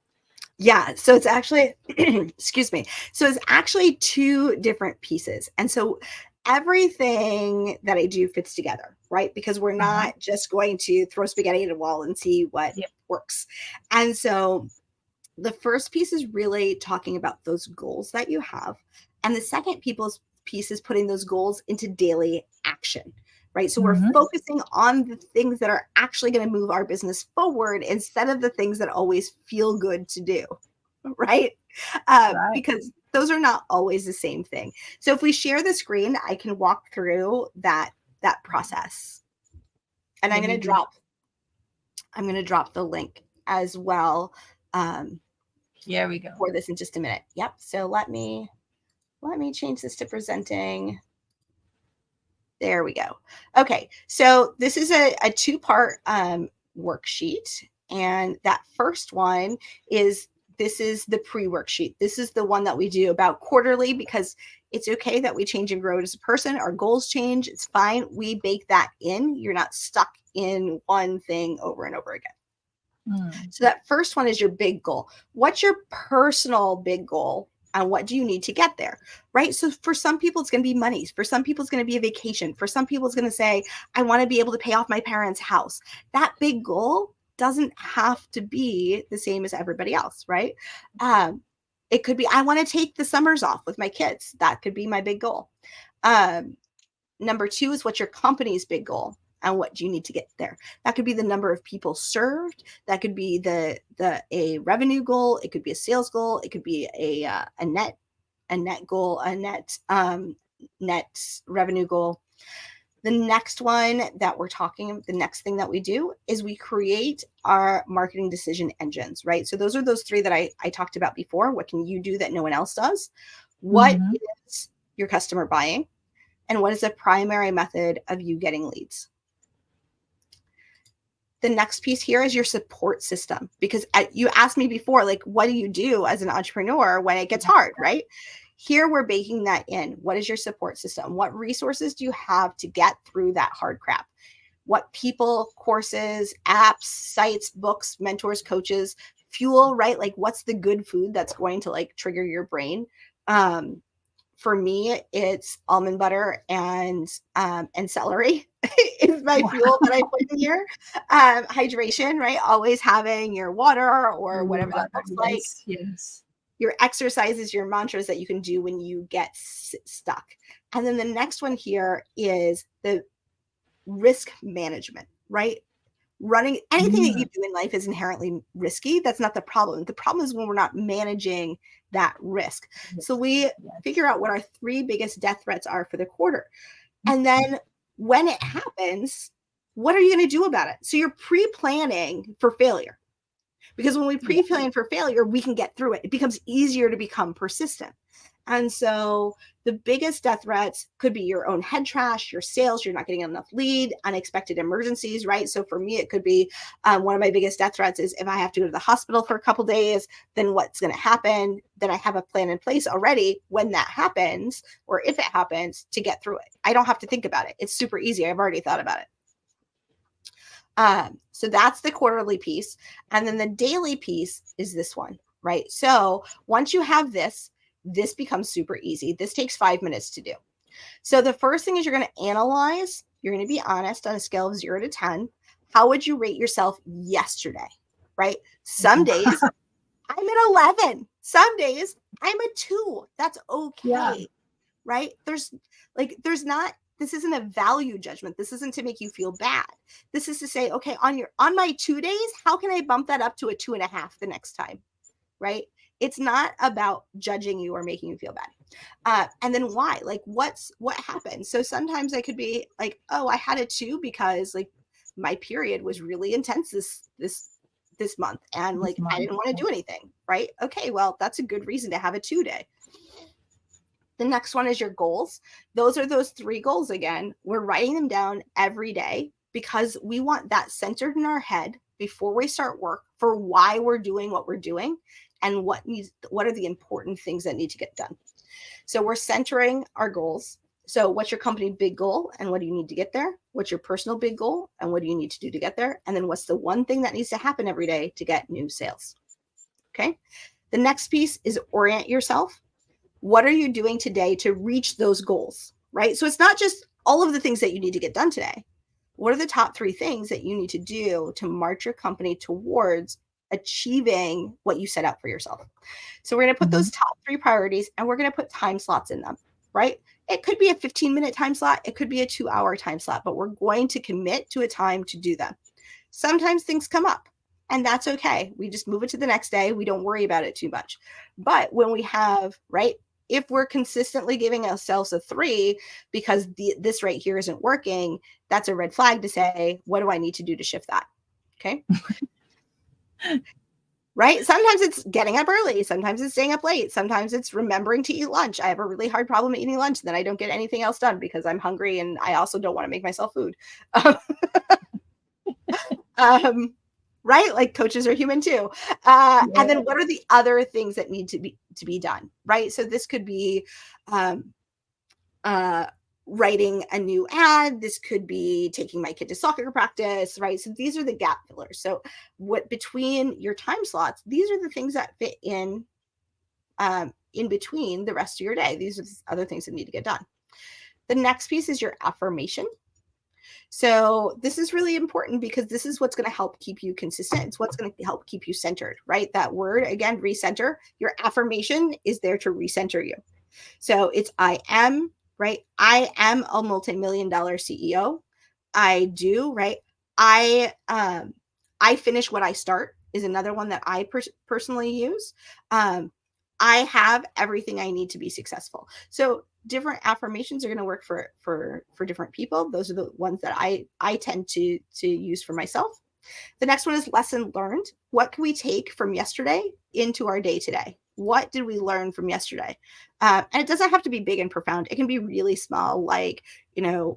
[SPEAKER 2] Yeah, so it's actually, excuse me. So it's actually 2 different pieces. And so everything that I do fits together, right? Because we're not just going to throw spaghetti at a wall and see what works. And so the first piece is really talking about those goals that you have. And the second piece is putting those goals into daily action, right? So we're focusing on the things that are actually going to move our business forward instead of the things that always feel good to do, right? Because those are not always the same thing. So if we share the screen, I can walk through that process. And I'm going to drop the link as well.
[SPEAKER 1] Here we go.
[SPEAKER 2] For this in just a minute. Yep. So let me change this to presenting. There we go. Okay. So this is a 2-part worksheet. And that first one is the pre-worksheet. This is the one that we do about quarterly, because it's okay that we change and grow as a person. Our goals change. It's fine. We bake that in. You're not stuck in one thing over and over again. So that first one is your big goal. What's your personal big goal And what do you need to get there, right? So for some people, it's going to be money. For some people, it's going to be a vacation. For some people, it's going to say, I want to be able to pay off my parents' house. That big goal doesn't have to be the same as everybody else, right? It could be, I want to take the summers off with my kids. That could be my big goal. Number 2 is what's your company's big goal and what do you need to get there? That could be the number of people served. That could be a revenue goal. It could be a sales goal. It could be a net goal, a net revenue goal. The next one that the next thing that we do is we create our marketing decision engines, right? So those are those 3 that I talked about before. What can you do that no one else does? What is your customer buying? And what is the primary method of you getting leads? The next piece here is your support system, because you asked me before, like, what do you do as an entrepreneur when it gets hard, right? Here we're baking that in. What is your support system? What resources do you have to get through that hard crap? What people, courses, apps, sites, books, mentors, coaches, fuel, right? Like, what's the good food that's going to like trigger your brain? For me, it's almond butter and celery is my fuel that I put in here. Hydration, right? Always having your water or whatever that looks like.
[SPEAKER 1] Yes.
[SPEAKER 2] Your exercises, your mantras that you can do when you get stuck. And then the next one here is the risk management, right? Running anything that you do in life is inherently risky. That's not the problem. The problem is when we're not managing that risk. So we figure out what our 3 biggest death threats are for the quarter. And then when it happens, what are you going to do about it? So you're pre-planning for failure. Because when we pre-plan for failure, we can get through it. It becomes easier to become persistent. And so the biggest death threats could be your own head trash, your sales, you're not getting enough lead, unexpected emergencies, right? So for me, it could be one of my biggest death threats is if I have to go to the hospital for a couple days, then what's going to happen? Then I have a plan in place already when that happens, or if it happens, to get through it. I don't have to think about it. It's super easy. I've already thought about it. So that's the quarterly piece. And then the daily piece is this one, right? So once you have this becomes super easy. This takes 5 minutes to do. So the first thing is you're going to analyze. You're going to be honest on a scale of 0 to 10. How would you rate yourself yesterday, right? Some days I'm at 11. Some days I'm a 2. That's okay, right? This isn't a value judgment. This isn't to make you feel bad. This is to say, okay, on my 2 days, how can I bump that up to a 2.5 the next time, right? It's not about judging you or making you feel bad. And then why? Like, what happened? So sometimes I could be like, oh, I had a 2 because like my period was really intense this month, and like I didn't want to do anything, right? Okay, well, that's a good reason to have a 2 day. The next one is your goals. Those are those 3 goals again. We're writing them down every day because we want that centered in our head before we start work for why we're doing what we're doing and what are the important things that need to get done. So we're centering our goals. So what's your company big goal and what do you need to get there? What's your personal big goal and what do you need to do to get there? And then what's the one thing that needs to happen every day to get new sales? Okay. The next piece is orient yourself. What are you doing today to reach those goals, right? So it's not just all of the things that you need to get done today. What are the top 3 things that you need to do to march your company towards achieving what you set out for yourself? So we're going to put those top 3 priorities and we're going to put time slots in them, right? It could be a 15-minute time slot. It could be a 2-hour time slot, but we're going to commit to a time to do them. Sometimes things come up and that's okay. We just move it to the next day. We don't worry about it too much. But when we have, right, if we're consistently giving ourselves a 3 because this right here isn't working, that's a red flag to say, what do I need to do to shift that? Okay. Right? Sometimes it's getting up early. Sometimes it's staying up late. Sometimes it's remembering to eat lunch. I have a really hard problem eating lunch. And then I don't get anything else done because I'm hungry and I also don't want to make myself food. Right? Like coaches are human too. And then what are the other things that need to be done? Right? So this could be writing a new ad. This could be taking my kid to soccer practice, right? So these are the gap fillers. So what between your time slots, these are the things that fit in in between the rest of your day. These are other things that need to get done. The next piece is your affirmation. So this is really important because this is what's going to help keep you consistent. It's what's going to help keep you centered, right? That word, again, recenter. Your affirmation is there to recenter you. So it's I am, right? I am a multi-million-dollar CEO. I do, right? I finish what I start is another one that I personally use. I have everything I need to be successful. So different affirmations are going to work for different people. Those are the ones that I tend to use for myself. The next one is lesson learned. What can we take from yesterday into our day today? What did we learn from yesterday? And it doesn't have to be big and profound. It can be really small, like,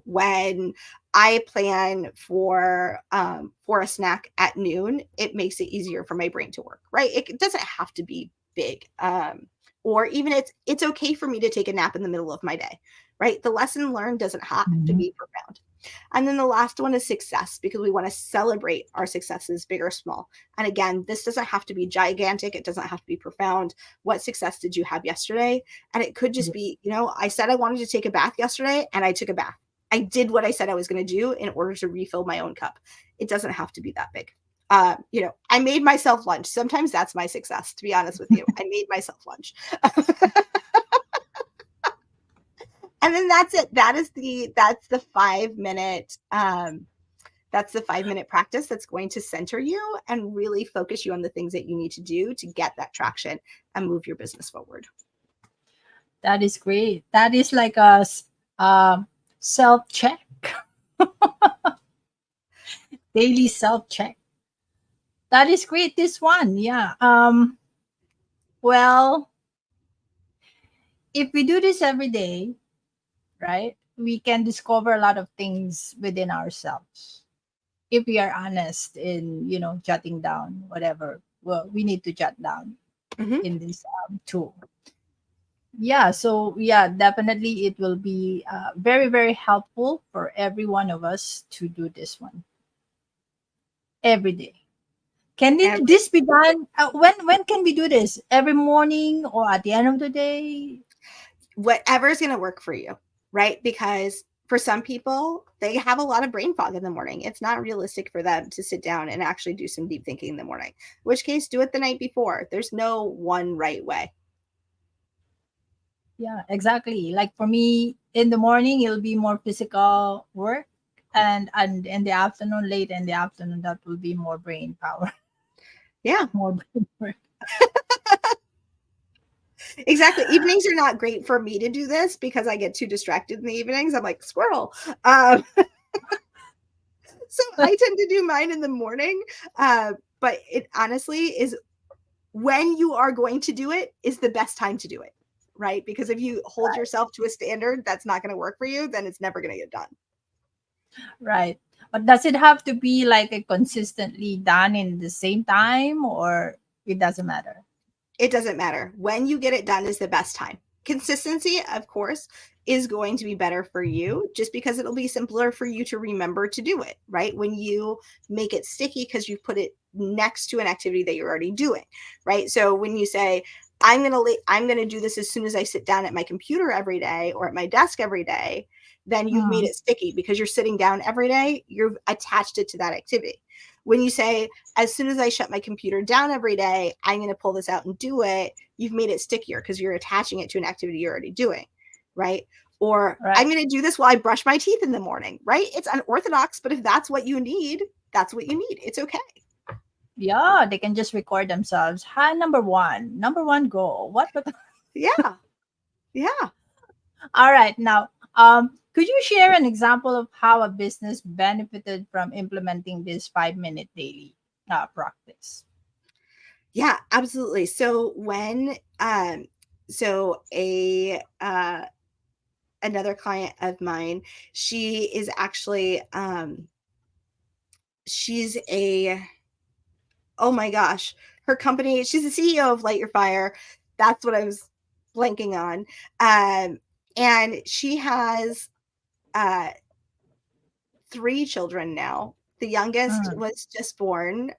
[SPEAKER 2] when I plan for a snack at noon, it makes it easier for my brain to work, right? It doesn't have to be big. Or even it's okay for me to take a nap in the middle of my day, right? The lesson learned doesn't have to be profound. And then the last one is success, because we want to celebrate our successes, big or small. And again, this doesn't have to be gigantic. It doesn't have to be profound. What success did you have yesterday? And it could just be, I said I wanted to take a bath yesterday and I took a bath. I did what I said I was going to do in order to refill my own cup. It doesn't have to be that big. I made myself lunch. Sometimes that's my success, to be honest with you. I made myself lunch. And then that's it. That's the 5-minute, that's the 5-minute practice that's going to center you and really focus you on the things that you need to do to get that traction and move your business forward.
[SPEAKER 1] That is great. That is like a self-check. Daily self-check. That is great. This one. Yeah. Well, if we do this every day, right, we can discover a lot of things within ourselves. If we are honest in, jotting down whatever we need to jot down in this tool. Yeah. So yeah, definitely it will be very, very helpful for every one of us to do this one every day. Can this be done? When can we do this? Every morning or at the end of the day?
[SPEAKER 2] Whatever is going to work for you, right? Because for some people, they have a lot of brain fog in the morning. It's not realistic for them to sit down and actually do some deep thinking in the morning. In which case, do it the night before. There's no one right way.
[SPEAKER 1] Yeah, exactly. Like for me, in the morning, it'll be more physical work. And in the afternoon, late in the afternoon, that will be more brain power.
[SPEAKER 2] Yeah.
[SPEAKER 1] More brain work.
[SPEAKER 2] Exactly. Evenings are not great for me to do this because I get too distracted in the evenings. I'm like, squirrel. So I tend to do mine in the morning. But it honestly is when you are going to do it is the best time to do it, right? Because if you hold yourself to a standard that's not going to work for you, then it's never going to get done.
[SPEAKER 1] Right. But does it have to be like a consistently done in the same time, or it doesn't matter?
[SPEAKER 2] It doesn't matter. When you get it done is the best time. Consistency, of course, is going to be better for you just because it'll be simpler for you to remember to do it, right? When you make it sticky because you put it next to an activity that you're already doing, right? So when you say, I'm going to do this as soon as I sit down at my computer every day or at my desk every day, then you've made it sticky because you're sitting down every day. You've attached it to that activity. When you say, as soon as I shut my computer down every day, I'm going to pull this out and do it, you've made it stickier because you're attaching it to an activity you're already doing, right? Or I'm going to do this while I brush my teeth in the morning, right? It's unorthodox, but if that's what you need, that's what you need. It's okay.
[SPEAKER 1] Yeah, they can just record themselves. Hi, number one goal. What?
[SPEAKER 2] Yeah. Yeah.
[SPEAKER 1] All right. Now, could you share an example of how a business benefited from implementing this 5-minute daily practice?
[SPEAKER 2] Yeah, absolutely. So when another client of mine, she is actually she's oh my gosh, her company, she's the CEO of Light Your Fire. That's what I was blanking on. And she has 3 children now. The youngest was just born.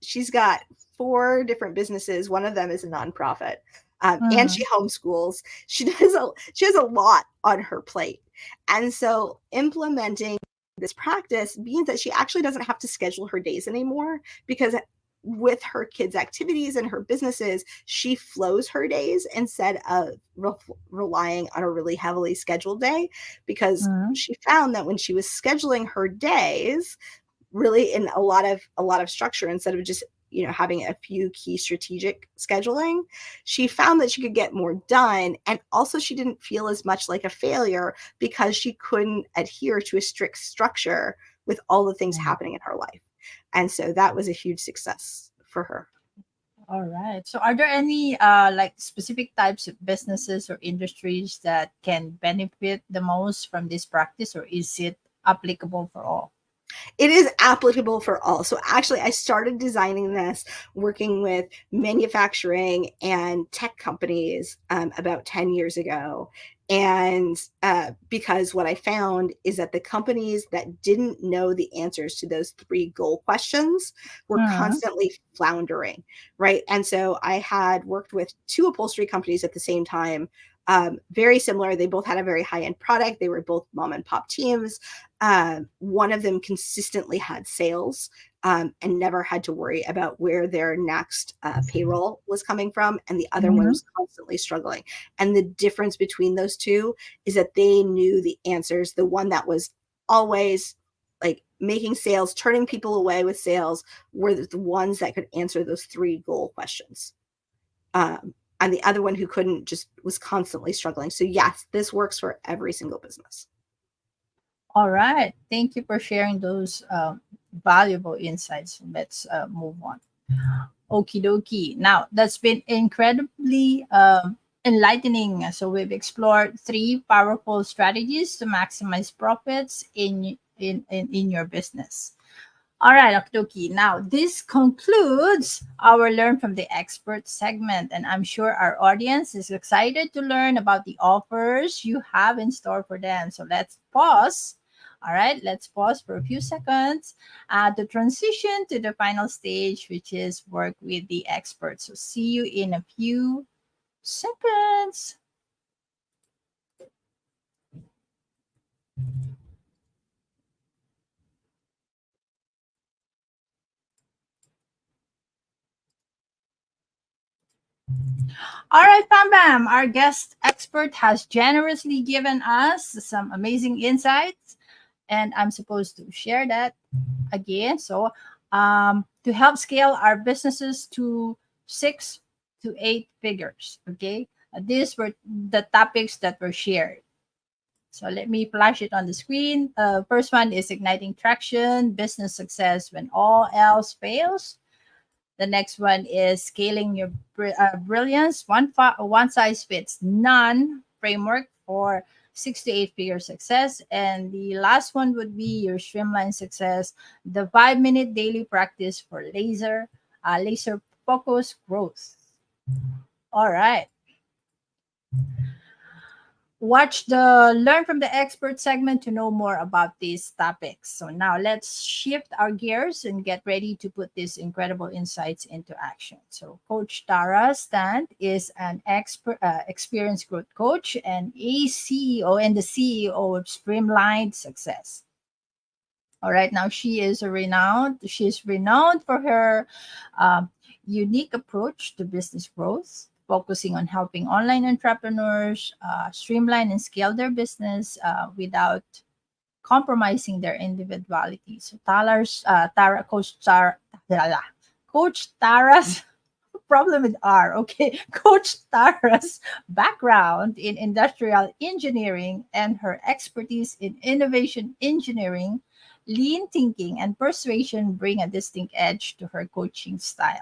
[SPEAKER 2] She's got 4 different businesses. One of them is a nonprofit. and
[SPEAKER 1] Mm-hmm.
[SPEAKER 2] she homeschools. She has a lot on her plate, and so implementing this practice means that she actually doesn't have to schedule her days anymore, because with her kids' activities and her businesses, she flows her days instead of relying on a really heavily scheduled day, because she found that when she was scheduling her days really in a lot of structure, instead of just having a few key strategic scheduling, she found that she could get more done, and also she didn't feel as much like a failure because she couldn't adhere to a strict structure with all the things happening in her life. And so that was a huge success for her.
[SPEAKER 1] All right. So, are there any like specific types of businesses or industries that can benefit the most from this practice, or is it applicable for all?
[SPEAKER 2] It is applicable for all. So actually, I started designing this working with manufacturing and tech companies about 10 years ago. And because what I found is that the companies that didn't know the answers to those three goal questions were
[SPEAKER 1] Mm-hmm.
[SPEAKER 2] constantly floundering, right? And so I had worked with two upholstery companies at the same time, very similar. They both had a very high end product. They were both mom and pop teams. One of them consistently had sales, and never had to worry about where their next payroll was coming from, and the other one
[SPEAKER 1] Mm-hmm.
[SPEAKER 2] was constantly struggling. And the difference between those two is that they knew the answers. The one that was always like making sales, turning people away with sales, were the ones that could answer those three goal questions. And the other one who couldn't, just was constantly struggling. So yes, this works for every single business.
[SPEAKER 1] All right. Thank you for sharing those valuable insights. Let's move on. Okie dokie. Now, that's been incredibly enlightening. So, we've explored three powerful strategies to maximize profits in your business. All right, Okdoki. Now, this concludes our Learn from the Expert segment, and I'm sure our audience is excited to learn about the offers you have in store for them. So, let's pause. All right, let's pause for a few seconds to transition to the final stage, which is work with the experts. So, see you in a few seconds. All right, Bam Bam, our guest expert has generously given us some amazing insights, and I'm supposed to share that again. So, to help scale our businesses to 6 to 8 figures, okay? These were the topics that were shared. So, let me flash it on the screen. First one is igniting traction, business success when all else fails. The next one is scaling your brilliance. One size fits none framework for 6 to 8 figure success. And the last one would be your streamline success, the 5 minute daily practice for laser focus growth. All right. Watch the Learn from the Expert segment to know more about these topics. So now let's shift our gears and get ready to put these incredible insights into action. So Coach Tara Stant is an experienced growth coach and a CEO and the CEO of Streamlined Success. All right, now she's renowned for her um, unique approach to business growth, focusing on helping online entrepreneurs streamline and scale their business without compromising their individuality. So Coach Tara's problem with R. Okay, Coach Tara's background in industrial engineering and her expertise in innovation engineering, lean thinking, and persuasion bring a distinct edge to her coaching style.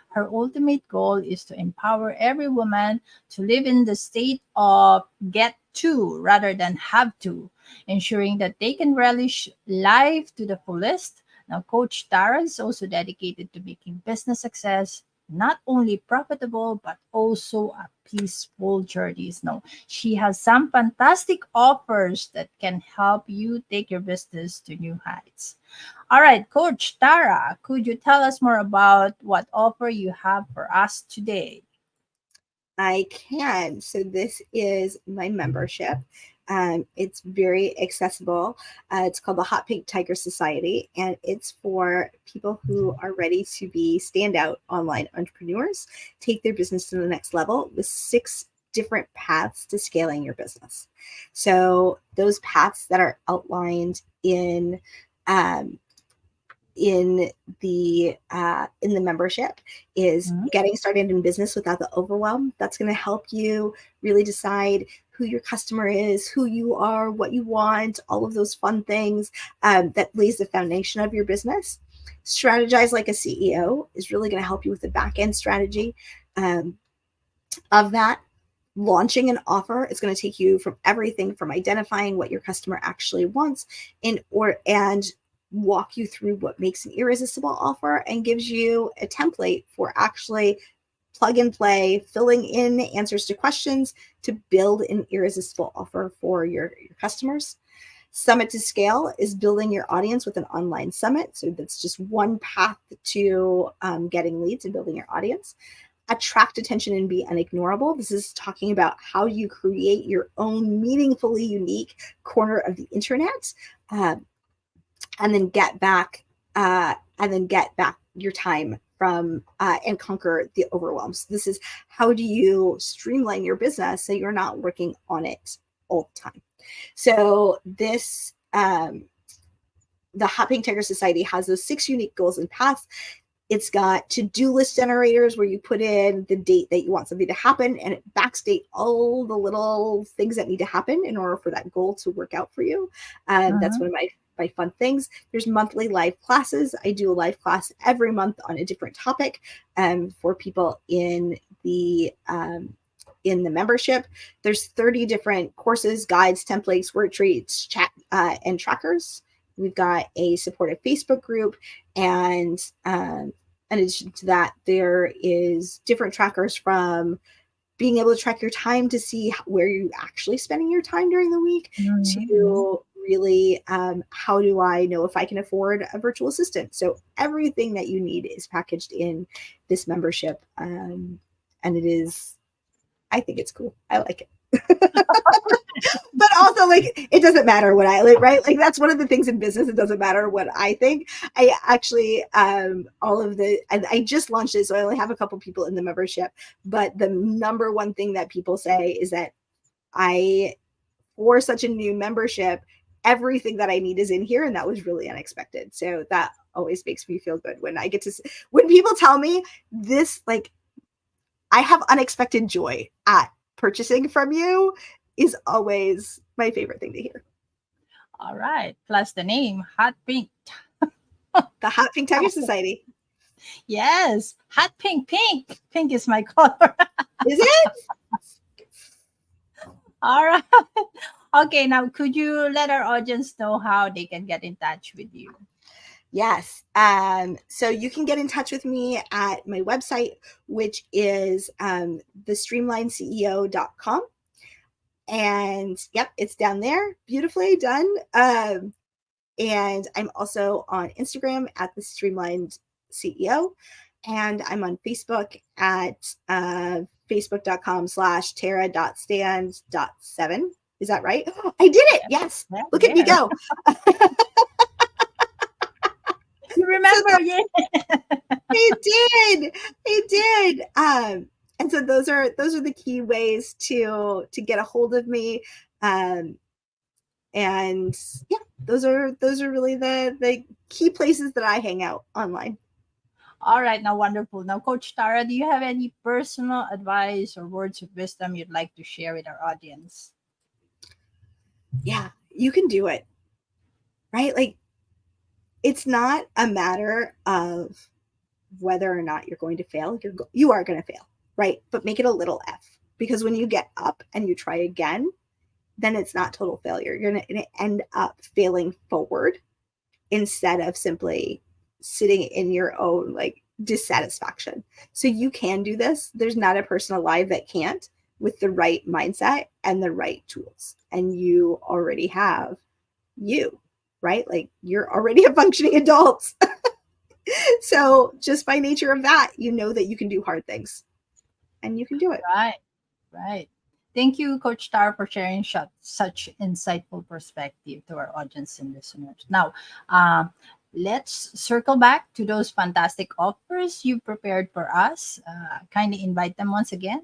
[SPEAKER 1] Her ultimate goal is to empower every woman to live in the state of get to rather than have to, ensuring that they can relish life to the fullest. Now, Coach Tara is also dedicated to making business success not only profitable but also a peaceful journey. Now, she has some fantastic offers that can help you take your business to new heights. All right, Coach Tara, could you tell us more about what offer you have for us today?
[SPEAKER 2] I can. So this is my membership. It's very accessible. It's called the Hot Pink Tiger Society, and it's for people who are ready to be standout online entrepreneurs, take their business to the next level with 6 different paths to scaling your business. So those paths that are outlined um, in the membership is getting started in business without the overwhelm. That's going to help you really decide who your customer is, who you are, what you want, all of those fun things that lays the foundation of your business. Strategize like a CEO is really going to help you with the back end strategy of that. Launching an offer is going to take you from everything from identifying what your customer actually wants and walk you through what makes an irresistible offer and gives you a template for actually plug and play, filling in answers to questions to build an irresistible offer for your customers. Summit to Scale is building your audience with an online summit. So that's just one path to getting leads and building your audience. Attract attention and be unignorable. This is talking about how you create your own meaningfully unique corner of the internet. And then get back your time from and conquer the overwhelm. So this is how do you streamline your business so you're not working on it all the time. So this the Hot Pink Tiger Society has those 6 unique goals and paths. It's got to-do list generators where you put in the date that you want something to happen, and it backdate all the little things that need to happen in order for that goal to work out for you. That's one of my fun things. There's monthly live classes. I do a live class every month on a different topic for people in the membership. There's 30 different courses, guides, templates, worksheets, chat, and trackers. We've got a supportive Facebook group, and in addition to that, there is different trackers from being able to track your time to see where you're actually spending your time during the week to really how do I know if I can afford a virtual assistant. So everything that you need is packaged in this membership, and it is, I think it's cool. I like it. But also, like, it doesn't matter what I like, right? Like, that's one of the things in business. It doesn't matter what I think. I actually, I just launched it, so I only have a couple people in the membership. But the number one thing that people say is that for such a new membership, everything that I need is in here. And that was really unexpected. So that always makes me feel good when when people tell me this, like, I have unexpected joy at purchasing from you is always my favorite thing to hear.
[SPEAKER 1] All right. Plus the name, Hot Pink.
[SPEAKER 2] The Hot Pink Tiger Society.
[SPEAKER 1] Yes. Hot pink. Pink is my color.
[SPEAKER 2] Is it?
[SPEAKER 1] All right. Okay. Now, could you let our audience know how they can get in touch with you?
[SPEAKER 2] Yes. So you can get in touch with me at my website, which is thestreamlineceo.com. And yep, it's down there. Beautifully done. And I'm also on Instagram at the Streamlined CEO. And I'm on Facebook at facebook.com/𝘨.stand.7. Is that right? Oh, I did it. Yes. Look at me go.
[SPEAKER 1] You remember? Yeah.
[SPEAKER 2] I did. And so those are the key ways to get a hold of me. And yeah, those are really the key places that I hang out online.
[SPEAKER 1] All right. Now, wonderful. Now, Coach Tara, do you have any personal advice or words of wisdom you'd like to share with our audience?
[SPEAKER 2] Yeah, you can do it. Right? Like, it's not a matter of whether or not you're going to fail. You are going to fail, right? But make it a little f, because when you get up and you try again, then it's not total failure. You're going to end up failing forward instead of simply sitting in your own like dissatisfaction. So you can do this. There's not a person alive that can't, with the right mindset and the right tools. And you already have you, right? Like, you're already a functioning adult. So just by nature of that, you know that you can do hard things and you can do it.
[SPEAKER 1] Right. Right. Thank you, Coach Tar, for sharing such insightful perspective to our audience and listeners. Now, uh, let's circle back to those fantastic offers you prepared for us. Kindly invite them once again.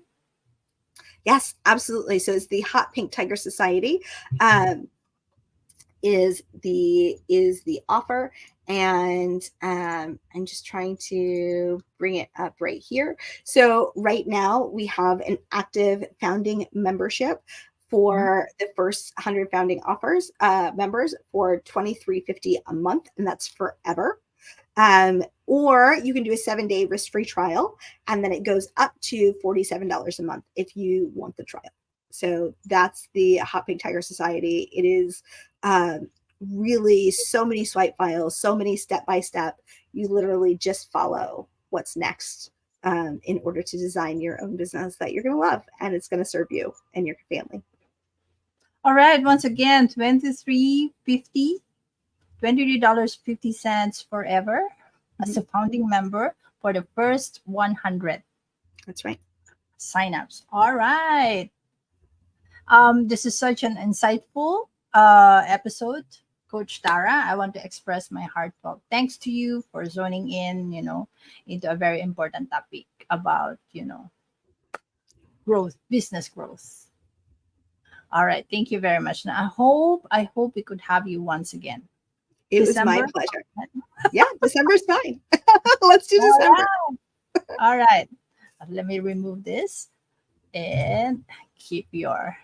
[SPEAKER 2] Yes, absolutely. So it's the Hot Pink Tiger Society. Um, is the offer, and I'm just trying to bring it up right here. So right now we have an active founding membership
[SPEAKER 1] Mhm.
[SPEAKER 2] for the first 100 founding offers members for $23.50 a month, and that's forever. Or you can do a 7-day risk-free trial, and then it goes up to $47 a month if you want the trial. So that's the Hot Pink Tiger Society. It is um, really so many swipe files, so many step by step. You literally just follow what's next in order to design your own business that you're going to love, and it's going to serve you and your family.
[SPEAKER 1] All right. Once again, 23.50, $23.50 forever as
[SPEAKER 2] Mhm.
[SPEAKER 1] a founding member for the first 100
[SPEAKER 2] That's right.
[SPEAKER 1] signups. All right. This is such an insightful episode, Coach Tara. I want to express my heartfelt thanks to you for zoning in, into a very important topic about, growth, business growth. All right. Thank you very much. Now, I hope we could have you once again.
[SPEAKER 2] It was my
[SPEAKER 1] December.
[SPEAKER 2] pleasure. Yeah, December's fine. Let's do
[SPEAKER 1] All
[SPEAKER 2] December.
[SPEAKER 1] right. All right. Let me remove this and keep your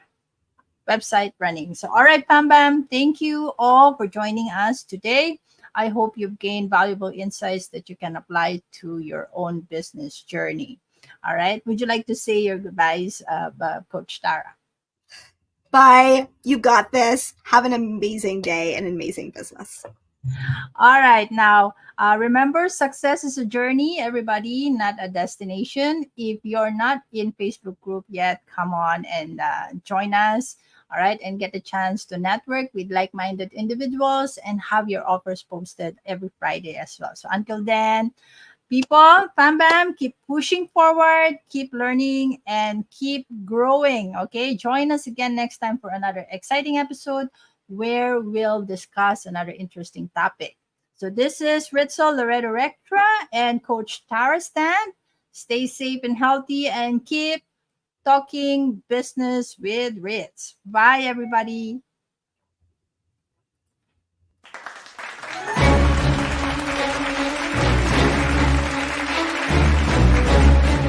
[SPEAKER 1] website running. So, all right, Pam Bam, thank you all for joining us today. I hope you've gained valuable insights that you can apply to your own business journey. All right. Would you like to say your goodbyes, Coach Tara?
[SPEAKER 2] Bye. You got this. Have an amazing day and an amazing business.
[SPEAKER 1] All right. Now, remember, success is a journey, everybody, not a destination. If you're not in Facebook group yet, come on and join us. All right. And get a chance to network with like-minded individuals and have your offers posted every Friday as well. So until then, people, Bam Bam, keep pushing forward, keep learning, and keep growing. Okay. Join us again next time for another exciting episode where we'll discuss another interesting topic. So this is Ritzel Loreto Rectra and Coach Tara Stan. Stay safe and healthy and keep talking business with Ritz. Bye, everybody.